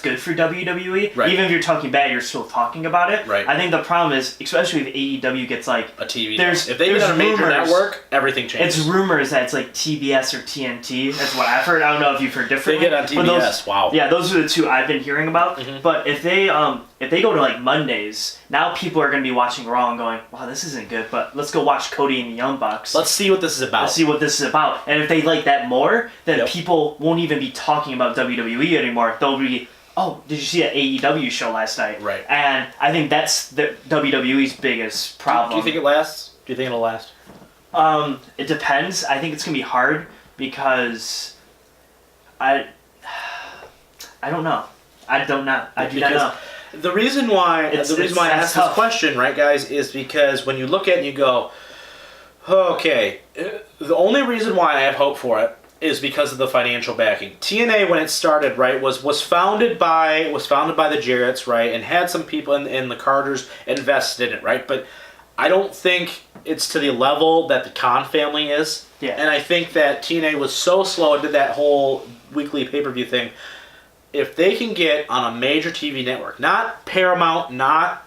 good for WWE. Right. Even if you're talking bad, you're still talking about it. Right. I think the problem is, especially if AEW gets like A TV. There's- If they get there's on a major rumors. network, everything changes. it's rumors that it's like TBS or TNT. That's what I've heard. I don't know if you've heard differently. They get on but TBS. Wow. Yeah, those are the two I've been hearing about. But if they go to like Mondays, now people are going to be watching Raw and going, wow, this isn't good, but let's go watch Cody and the Young Bucks. Let's see what this is about. Let's see what this is about. And if they like that more, then Yep. people won't even be talking about WWE anymore. They'll be, oh, did you see that AEW show last night? Right. And I think that's the WWE's biggest problem. Do you think it lasts? Do you think it'll last? It depends. I think it's going to be hard because I don't know. I do not know. The reason why I That's asked this tough. question, right, guys, is because when you look at it and you go, okay, the only reason why I have hope for it is because of the financial backing. TNA, when it started, right, was founded by the Jarretts, right, and had some people in the Carters invested in it, right, but I don't think it's to the level that the Khan family is. Yeah. And I think that TNA was so slow and did that whole weekly pay-per-view thing. If they can get on a major TV network, not Paramount, not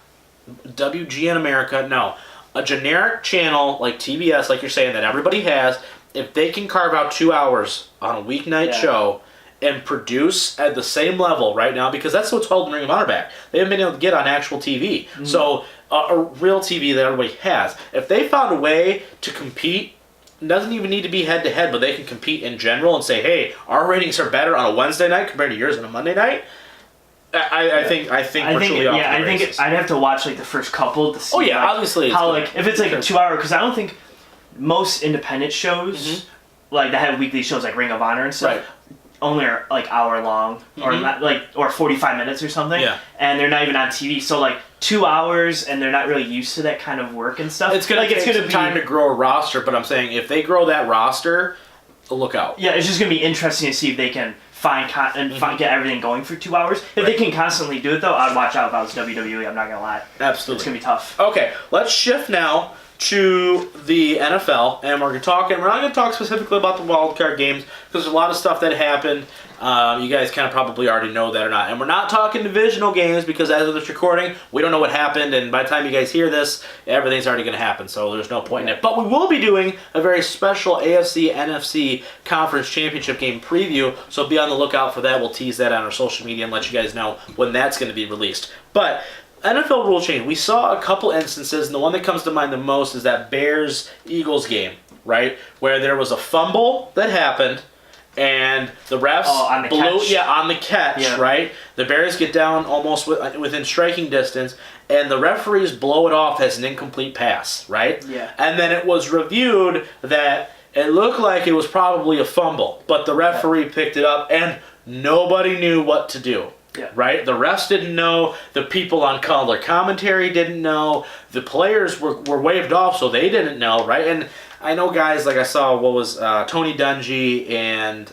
WGN America, no, a generic channel like TBS, like you're saying, that everybody has, if they can carve out 2 hours on a weeknight show and produce at the same level right now, because that's what's holding Ring of Honor back. They haven't been able to get on actual TV. So a real TV that everybody has. If they found a way to compete, it doesn't even need to be head-to-head, but they can compete in general and say, hey, our ratings are better on a Wednesday night compared to yours on a Monday night, I think we're truly off to the races. I'd have to watch like the first couple to see. Oh, yeah, like, obviously it's how good. like if it's like a 2 hour, because I don't think most independent shows like that have weekly shows like Ring of Honor and stuff. Right. Only are like hour long or not, like or 45 minutes or something. Yeah. And they're not even on TV, so like 2 hours, and they're not really used to that kind of work and stuff. It's gonna take some time to grow a roster, but I'm saying if they grow that roster, look out. Yeah, it's just gonna be interesting to see if they can find get everything going for 2 hours. If they can constantly do it though, I'd watch out if I was WWE. I'm not gonna lie. Absolutely. It's gonna be tough. Okay, let's shift now to the NFL, and we're not going to talk specifically about the wild card games because there's a lot of stuff that happened. You guys kind of probably already know that or not. And we're not talking divisional games because as of this recording, we don't know what happened, and by the time you guys hear this, everything's already going to happen, so there's no point in it. But we will be doing a very special AFC NFC Conference Championship game preview, so be on the lookout for that. We'll tease that on our social media and let you guys know when that's going to be released. But NFL rule change. We saw a couple instances, and the one that comes to mind the most is that Bears-Eagles game, right? Where there was a fumble that happened, and the refs on the blew, catch. on the catch, Yeah. right? The Bears get down almost within striking distance, and the referees blow it off as an incomplete pass, right? Yeah. And then it was reviewed that it looked like it was probably a fumble, but the referee picked it up, and nobody knew what to do. Yeah. Right? The refs didn't know. The people on color commentary didn't know. The players were waved off, so they didn't know, right? And I know guys, like I saw, Tony Dungy and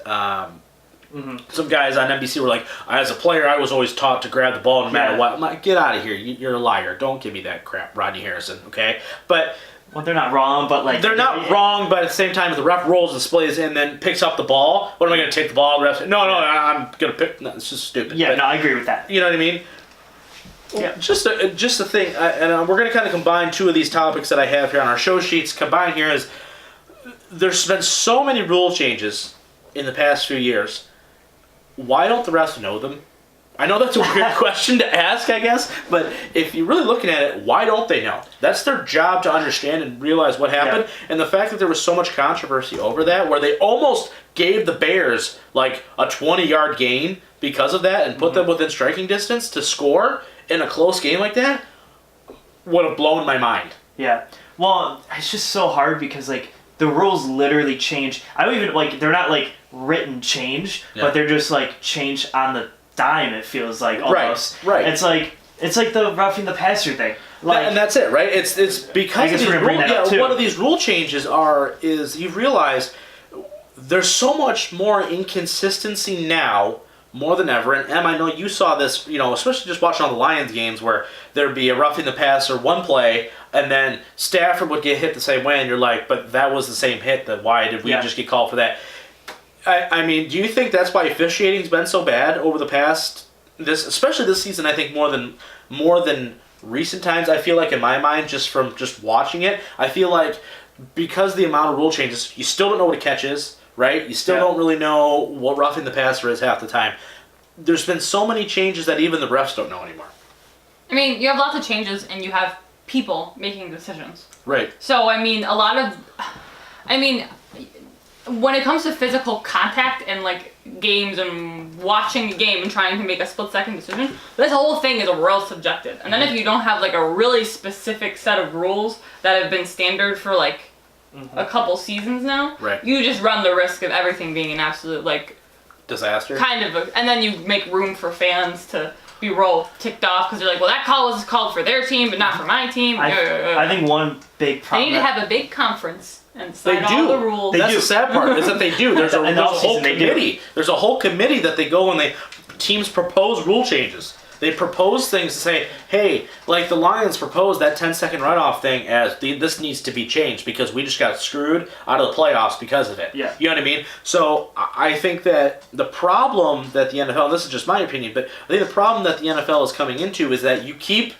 some guys on NBC were like, as a player, I was always taught to grab the ball no matter what. I'm like, get out of here. You're a liar. Don't give me that crap, Rodney Harrison, okay? But Well, they're not wrong, but like they're not wrong, but at the same time, if the ref rolls and displays and then picks up the ball, what am I going to take the ball? The ref, no, I'm going to pick. No, it's just stupid. Yeah, But, no, I agree with that. you know what I mean? Yeah. Just a thing, and we're going to kind of combine two of these topics that I have here on our show sheets. Combine here is there's been so many rule changes in the past few years. Why don't the refs know them? I know that's a weird question to ask, I guess, but if you're really looking at it, why don't they know? That's their job to understand and realize what happened. Yeah. And the fact that there was so much controversy over that, where they almost gave the Bears like a 20-yard gain because of that and put them within striking distance to score in a close game like that, would have blown my mind. Yeah. Well, it's just so hard because like the rules literally change. I don't even like they're not like written change, but they're just like change on the dime. It feels like almost. Right. It's like the roughing the passer thing. Like, and that's it, right? It's because of these one of these rule changes is you've realized there's so much more inconsistency now more than ever. And Em, I know you saw this, especially just watching all the Lions games where there'd be a roughing the passer one play, and then Stafford would get hit the same way, and you're like, but that was the same hit. That why did we just get called for that? I mean, do you think that's why officiating's been so bad over the past especially this season? I think more than recent times. I feel like in my mind, just from watching it, I feel like because the amount of rule changes, you still don't know what a catch is. Right? You still don't really know what roughing the passer is half the time. There's been so many changes that even the refs don't know anymore. I mean, you have lots of changes and you have people making decisions. Right. So, I mean, when it comes to physical contact and like games and watching the game and trying to make a split-second decision, this whole thing is a real subjective. And then if you don't have like a really specific set of rules that have been standard for like a couple seasons now, you just run the risk of everything being an absolute like disaster. And then you make room for fans to be real ticked off because they're like, well, that call was called for their team, but not for my team. I think one big problem. They need to have a big conference and decide all the rules. That's the sad part is that they do. There's a whole committee. There's a whole committee that they go and teams propose rule changes. They propose things to say, hey, like the Lions proposed that 10-second runoff thing as this needs to be changed because we just got screwed out of the playoffs because of it. Yeah. You know what I mean? So I think that the problem that the NFL, and this is just my opinion, but I think the problem that the NFL is coming into is that you keep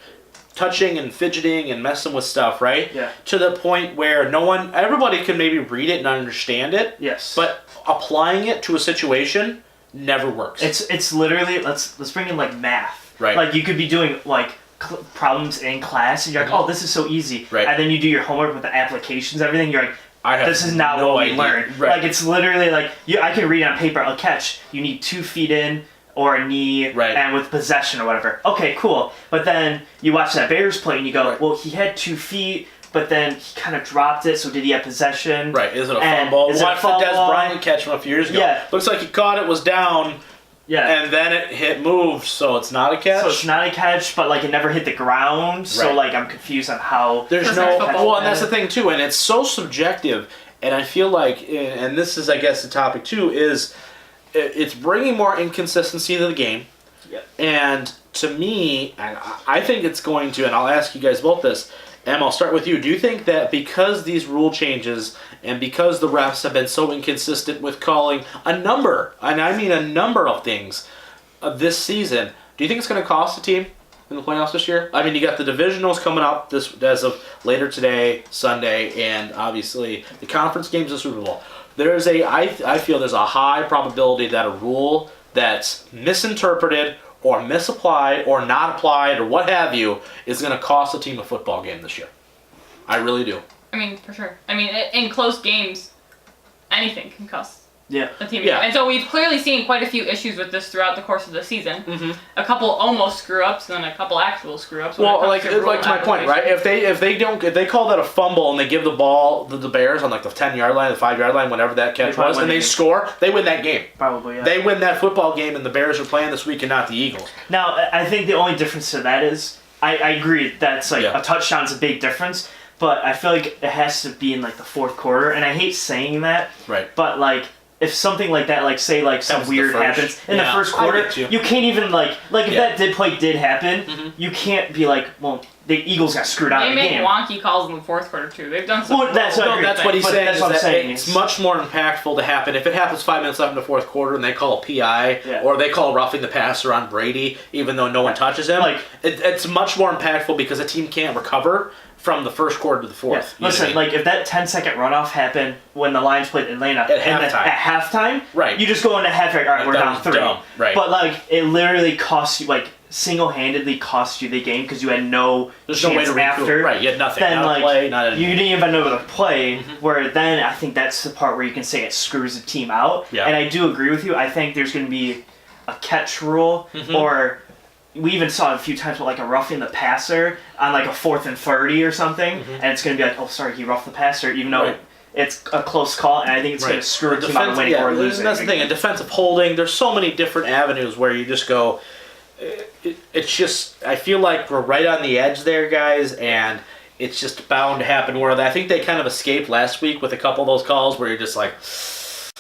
touching and fidgeting and messing with stuff, right? Yeah. To the point where everybody can maybe read it and understand it. Yes. But applying it to a situation never works. It's literally let's bring in like math. Right. Like you could be doing like problems in class and you're like, oh, this is so easy. Right. And then you do your homework with the applications, everything. You're like, this is not what we learned. Right. Like it's literally like I can read on paper a catch. You need 2 feet in or a knee and with possession or whatever. Okay, cool. But then you watch that Bears play and you go, well, he had 2 feet. But then he kind of dropped it, so did he have possession? Right, is it a fumble? Watch the Des Bryant catch from a few years ago. Yeah. Looks like he caught it, was down, and then it moved, so it's not a catch? So it's not a catch, but like it never hit the ground, so like I'm confused on how... There's well, and that's the thing too, and it's so subjective, and I feel like, and this is I guess the topic too, is it's bringing more inconsistency to the game, and to me, I think it's going to, and I'll ask you guys both this, Em, I'll start with you. Do you think that because these rule changes and because the refs have been so inconsistent with calling a number, and I mean a number of things this season, do you think it's going to cost the team in the playoffs this year? I mean, you got the divisionals coming up as of later today, Sunday, and obviously the conference games and Super Bowl. I feel there's a high probability that a rule that's misinterpreted or misapplied, or not applied, or what have you, is going to cost a team a football game this year. I really do. I mean, for sure. I mean, in close games, anything can cost a team. Yeah. And so we've clearly seen quite a few issues with this throughout the course of the season. Mm-hmm. A couple almost screw-ups, and then a couple actual screw-ups. Well, like to my point, right? If they call that a fumble and they give the ball to the Bears on like the 10-yard line, the 5-yard line, whatever that catch was, and they score, they win that game. Probably, yeah. They win that football game, and the Bears are playing this week and not the Eagles. Now, I think the only difference to that is, I agree, that's like a touchdown's a big difference, but I feel like it has to be in like the fourth quarter, and I hate saying that, but like, if something like that, like say like some weird happens in the first quarter, you can't even like if that play did happen, you can't be like, well, the Eagles got screwed out of the game. They make wonky calls in the fourth quarter too. They've done some. Well, that's what he's saying. That's what I'm saying. It's much more impactful to happen if it happens 5 minutes left in the fourth quarter and they call a PI or they call roughing the passer on Brady, even though no one touches him. Like it's much more impactful because a team can't recover from the first quarter to the fourth. Yeah. Listen, like if that 10-second runoff happened when the Lions played Atlanta at halftime, you just go into halftime. All right, we're down 3. Right. But like it literally costs you single-handedly cost you the game because you had no chance way to after. Right, you had nothing. Then not like play, not you didn't even know the play. Where then I think that's the part where you can say it screws the team out. Yeah. And I do agree with you. I think there's going to be a catch rule or we even saw it a few times with like a roughing the passer on like a 4th and 30 or something, and it's going to be like, oh, sorry, he roughed the passer, even though it's a close call, and I think it's going to screw a team out of winning or losing. That's the thing, a defensive holding, there's so many different avenues where you just go, it's just, I feel like we're right on the edge there, guys, and it's just bound to happen. Where I think they kind of escaped last week with a couple of those calls where you're just like,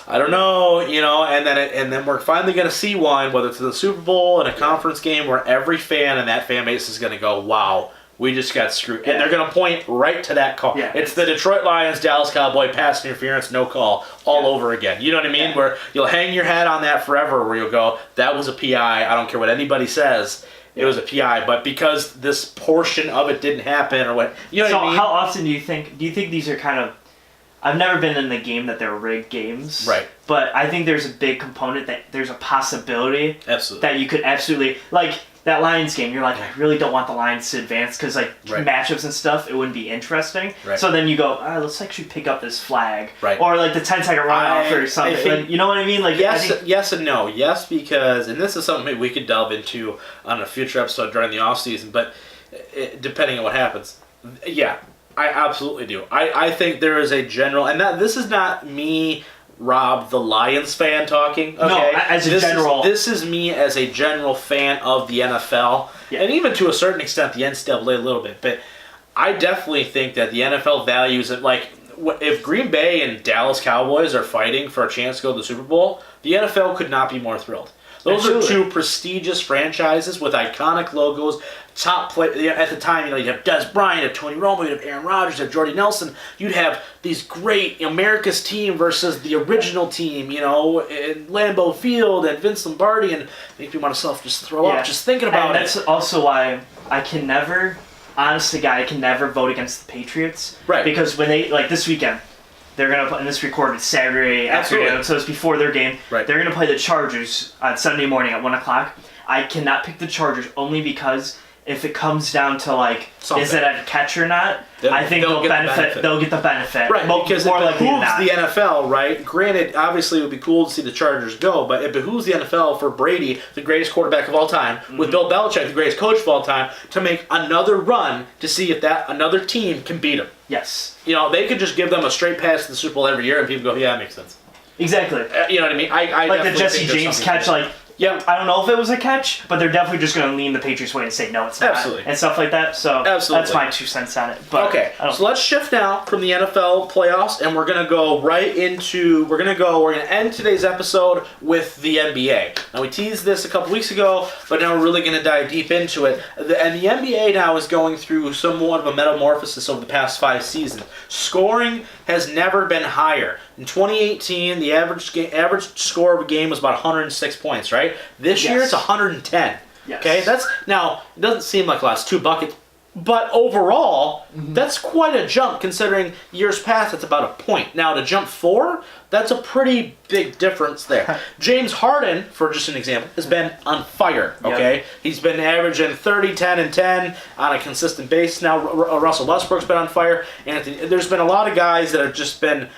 I don't know, and then we're finally going to see one, whether it's in the Super Bowl and a conference game, where every fan in that fan base is going to go, wow, we just got screwed. And they're going to point right to that call. Yeah. It's the Detroit Lions, Dallas Cowboy pass interference, no call, all over again. You know what I mean? Where you'll hang your hat on that forever, where you'll go, that was a PI. I don't care what anybody says. It was a PI. But because this portion of it didn't happen or what, you know what I mean? So how often do you think these are kind of, I've never been in the game that they're rigged games. Right. But I think there's a big component that there's a possibility that you could absolutely, like that Lions game, you're like, I really don't want the Lions to advance because like matchups and stuff, it wouldn't be interesting. Right. So then you go, let's actually pick up this flag. Right. Or like the 10-second runoff or something. Like, you know what I mean? Like yes and no. Yes, because, and this is something we could delve into on a future episode during the off season, but depending on what happens. Yeah. I absolutely do. I think there is a general, and this is not me, Rob, the Lions fan talking. Okay? No, as a general. This is me as a general fan of the NFL, and even to a certain extent the NCAA a little bit. But I definitely think that the NFL values it. Like, if Green Bay and Dallas Cowboys are fighting for a chance to go to the Super Bowl, the NFL could not be more thrilled. Those are two prestigious franchises with iconic logos. Top play at the time, you'd have Des Bryant, you'd have Tony Romo, you'd have Aaron Rodgers, you'd have Jordy Nelson. You'd have these great America's team versus the original team, in Lambeau Field and Vince Lombardi, and make me want to just throw up just thinking about it. That's also why I can never, honest to God, I can never vote against the Patriots. Right. Because when they, like this weekend, they're going to play, and this recorded Saturday afternoon, so it's before their game. Right. They're going to play the Chargers on Sunday morning at 1 o'clock. I cannot pick the Chargers only because if it comes down to like, is it a catch or not? I think they'll benefit. They'll get the benefit, right? Because it behooves the NFL, right? Granted, obviously, it would be cool to see the Chargers go, but it behooves the NFL for Brady, the greatest quarterback of all time, with Bill Belichick, the greatest coach of all time, to make another run to see if that another team can beat them. Yes. They could just give them a straight pass to the Super Bowl every year, and people go, "Yeah, that makes sense." Exactly. You know what I mean? I like the Jesse James catch, like. Yeah, I don't know if it was a catch, but they're definitely just going to lean the Patriots way and say, no, it's not. Absolutely. And stuff like that. So that's my 2 cents on it. But okay, so let's shift now from the NFL playoffs, and we're going to go we're going to end today's episode with the NBA. Now, we teased this a couple weeks ago, but now we're really going to dive deep into it. And the NBA now is going through somewhat of a metamorphosis over the past 5 seasons. Scoring has never been higher. In 2018, the average score of a game was about 106 points, right? This year, it's 110. Yes. Okay, now, it doesn't seem like a lot. It's 2 buckets. But overall, that's quite a jump considering years past it's about a point. Now, to jump 4, that's a pretty big difference there. James Harden, for just an example, has been on fire, okay? Yep. He's been averaging 30, 10, and 10 on a consistent basis. Now, Russell Westbrook's been on fire. There's been a lot of guys that have just been,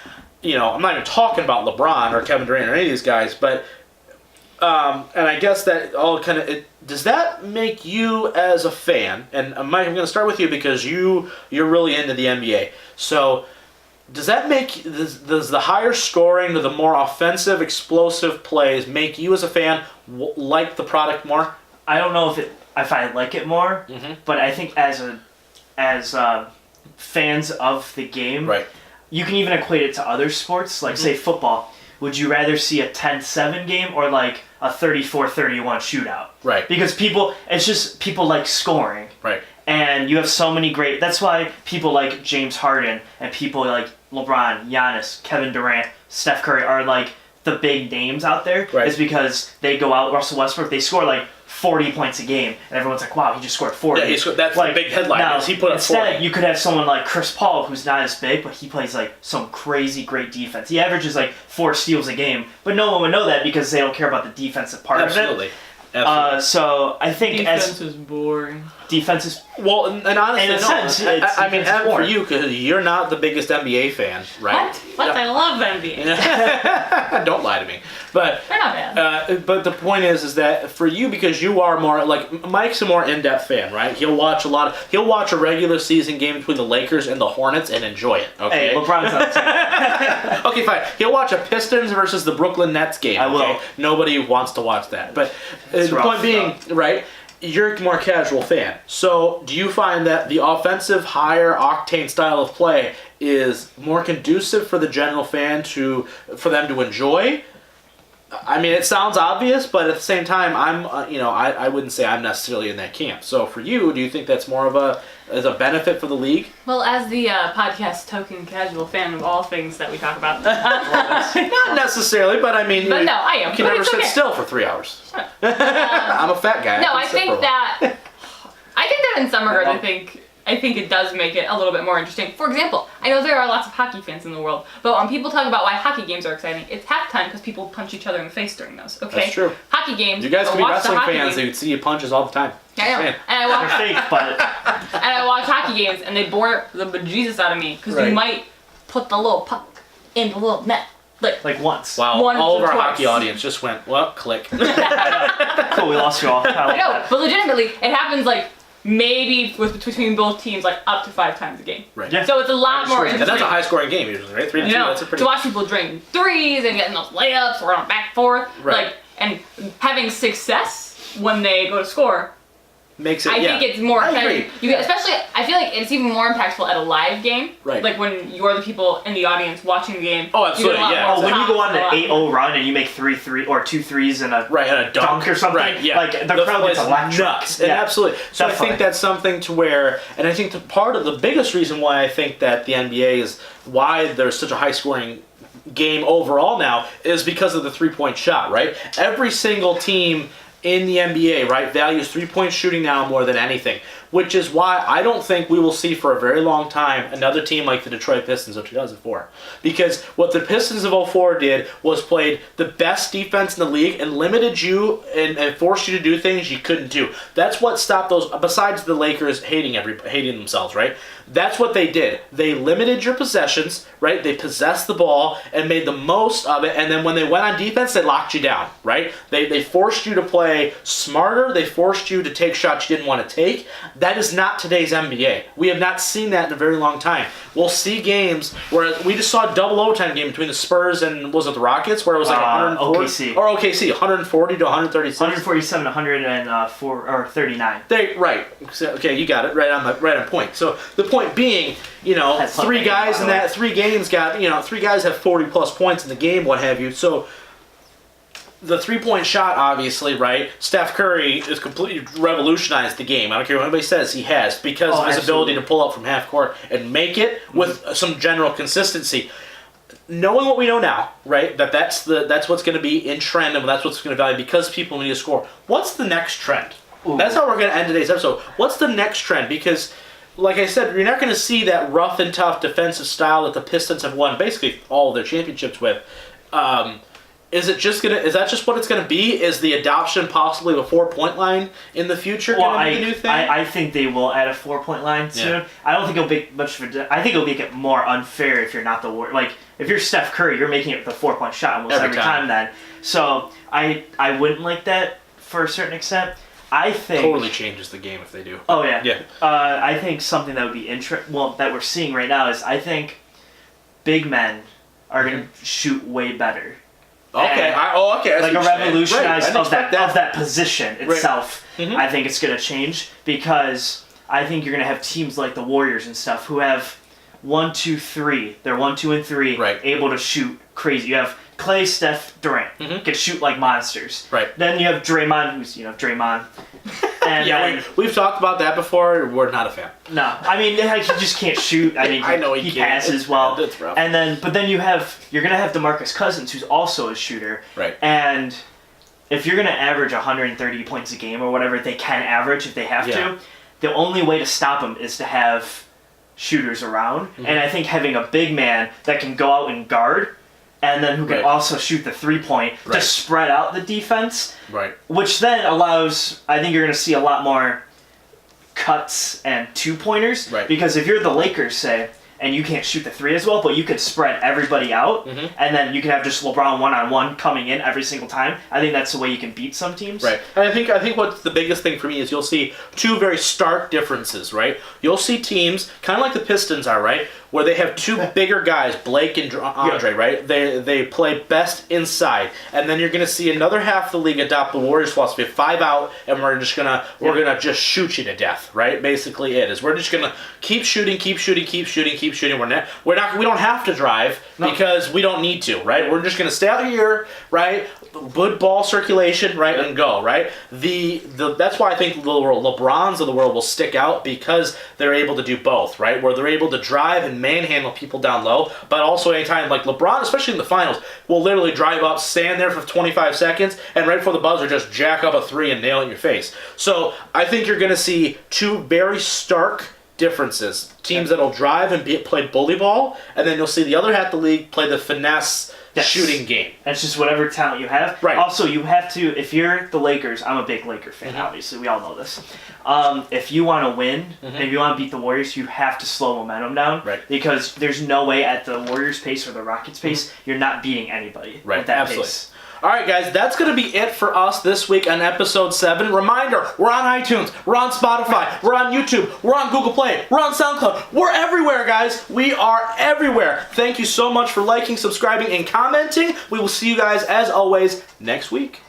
I'm not even talking about LeBron or Kevin Durant or any of these guys, but and I guess that all kind of does that make you as a fan? And Mike, I'm going to start with you because you're really into the NBA. So, does that make does the higher scoring, the more offensive, explosive plays make you as a fan like the product more? I don't know if I like it more, but I think as fans of the game, right. You can even equate it to other sports, like say football. Would you rather see a 10-7 game or like a 34-31 shootout? Right. Because people like scoring. Right. And you have so many great... That's why people like James Harden and people like LeBron, Giannis, Kevin Durant, Steph Curry are like the big names out there. Right. Is because they go out, Russell Westbrook, they score like 40 points a game, and everyone's like, wow, he just scored 40. Yeah, that's like, the big headline. Now, he put up 40. Instead, you could have someone like Chris Paul, who's not as big, but he plays like some crazy great defense. He averages like 4 steals a game, but no one would know that because they don't care about the defensive part of it. Absolutely. So I think defense is boring. defense is. Well, and honestly, In a sense, it's I mean, defensive for forward. you, because you're not the biggest NBA fan, right? What? I love NBA. Don't lie to me. But They're not bad. but the point is that for you, because you are more like Mike's a more in-depth fan, right? He'll watch a regular season game between the Lakers and the Hornets and enjoy it. Okay. Hey, LeBron's not the same. Okay, fine. He'll watch a Pistons versus the Brooklyn Nets game. I will. Okay? Nobody wants to watch that. But the rough point being, right? You're a more casual fan. So do you find that the offensive, higher octane style of play is more conducive for the general fan for them to enjoy? I mean, it sounds obvious, but at the same time, I wouldn't say I'm necessarily in that camp. So for you, do you think that's more of a benefit for the league? Well, as the podcast token casual fan of all things that we talk about, Not necessarily, but I mean, but no, I am. you can But never it's sit okay. still for 3 hours. I'm a fat guy. No, can I sit for a think while. that in some regards, I think it does make it a little bit more interesting. For example, I know there are lots of hockey fans in the world, but when people talk about why hockey games are exciting, it's halftime because people punch each other in the face during those. Okay, That's true. Hockey games. You guys go can be watch the wrestling hockey fans. game. They see you punches all the time. I know. Man. And I watch They're fake, but and I watch hockey games, and they bore the bejesus out of me because Right. you might put the little puck in the little net. like once. Wow, Once all of or our twice. hockey audience just went, well, click. Cool, we lost you all. I know, but legitimately, it happens like maybe between both teams like up to 5 times a game. Right. Yeah. So it's a lot more And interesting. that's a high-scoring game usually, right? 3-2, You know, that's a pretty... to watch people drain threes and getting those layups or on back and forth, Right. like, and having success when they go to score. Makes it, I think it's more I exciting. agree. Especially, I feel like it's even more impactful at a live game. Right. Like when you're the people in the audience watching the game. Oh, absolutely, you get a lot yeah. more Oh, when you go on shots, an a lot 8-0 run and you make 3 or 2 threes and a Right, and a dunk or something, Right, yeah. like, the crowd place gets electric. nuts. And Yeah. absolutely. So I Definitely. think that's something to where, and I think part of the biggest reason why I think that the NBA is why there's such a high scoring game overall now is because of the 3-point shot, right? Every single team in the NBA, right, values 3-point shooting now more than anything, which is why I don't think we will see for a very long time another team like the Detroit Pistons of 2004. Because what the Pistons of 2004 did was played the best defense in the league and limited you and forced you to do things you couldn't do. That's what stopped those, besides the Lakers hating themselves, right? That's what they did. They limited your possessions, right? They possessed the ball and made the most of it, and then when they went on defense, they locked you down, right? They forced you to play smarter. They forced you to take shots you didn't want to take. That is not today's NBA. We have not seen that in a very long time. We'll see games where we just saw a double overtime game between the Spurs and was it the Rockets where it was like 140 OKC. or OKC 140 to 136. 147, 104 or 39. Right. So, okay, you got it right on point. So the point being, That's not 3 bad, guys by in the way. that 3 games got 3 guys have 40 plus points in the game, what have you. So the 3-point shot, obviously, right? Steph Curry has completely revolutionized the game. I don't care what anybody says, he has, because of his ability to pull up from half court and make it with some general consistency. Knowing what we know now, right? That's what's going to be in trend and that's what's going to value because people need to score. What's the next trend? Ooh. That's how we're going to end today's episode. What's the next trend? Because, like I said, you're not going to see that rough and tough defensive style that the Pistons have won basically all of their championships with. Is that just what it's going to be? Is the adoption possibly of a 4-point line in the future going to be the new thing? I think they will add a 4-point line soon. Yeah. I don't think it'll make much of a. I think it'll make it more unfair if you're not the Warriors. Like if you're Steph Curry, you're making it the 4-point shot almost every time. Then, so I wouldn't like that for a certain extent. I think totally changes the game if they do. Oh yeah. Yeah. I think something that would be that we're seeing right now is I think big men are going to shoot way better. Okay. Okay. Like a revolutionize of that. that position itself. Right. I think it's going to change because I think you're going to have teams like the Warriors and stuff who have 1, 2, 3. They're 1, 2, and 3, Right. able to shoot crazy. You have Clay, Steph, Durant can shoot like monsters. Right. Then you have Draymond, who's Draymond. And Yeah, then, we've talked about that before. We're not a fan. no, I mean he just can't shoot. I mean I know he can't. passes well. That's rough. And then but then you're gonna have DeMarcus Cousins, who's also a shooter. Right. And if you're gonna average 130 points a game or whatever they can average if they have Yeah. to, the only way to stop them is to have shooters around. Mm-hmm. And I think having a big man that can go out and guard, and then who can Right. also shoot the 3-point Right. to spread out the defense. Right. Which then allows, I think you're going to see a lot more cuts and 2-pointers. Right. Because if you're the Lakers, say, and you can't shoot the 3 as well, but you could spread everybody out, and then you can have just LeBron one-on-one coming in every single time. I think that's the way you can beat some teams. Right. And I think what's the biggest thing for me is you'll see two very stark differences, right? You'll see teams, kind of like the Pistons are, right? Where they have two bigger guys, Blake and Andre, right? They play best inside. And then you're going to see another half of the league adopt the Warriors philosophy of 5 out, and we're gonna just shoot you to death, right? Basically it is. We're just going to keep shooting. We don't have to drive because we don't need to, right? We're just going to stay out here, right? Good ball circulation, right, and go, right? That's why I think the LeBrons of the world will stick out, because they're able to do both, right? Where they're able to drive and manhandle people down low, but also anytime, like LeBron, especially in the finals, will literally drive up, stand there for 25 seconds, and right before the buzzer, just jack up a 3 and nail it in your face. So I think you're going to see two very stark differences. Teams that'll drive and play bully ball, and then you'll see the other half of the league play the finesse shooting game. That's just whatever talent you have. Right. Also, you have to, if you're the Lakers, I'm a big Laker fan, obviously. We all know this. If you want to win, and if you want to beat the Warriors, you have to slow momentum down. Right. Because there's no way at the Warriors' pace or the Rockets' pace, you're not beating anybody at that pace. All right, guys, that's going to be it for us this week on episode 7. Reminder, we're on iTunes, we're on Spotify, we're on YouTube, we're on Google Play, we're on SoundCloud. We're everywhere, guys. We are everywhere. Thank you so much for liking, subscribing, and commenting. We will see you guys, as always, next week.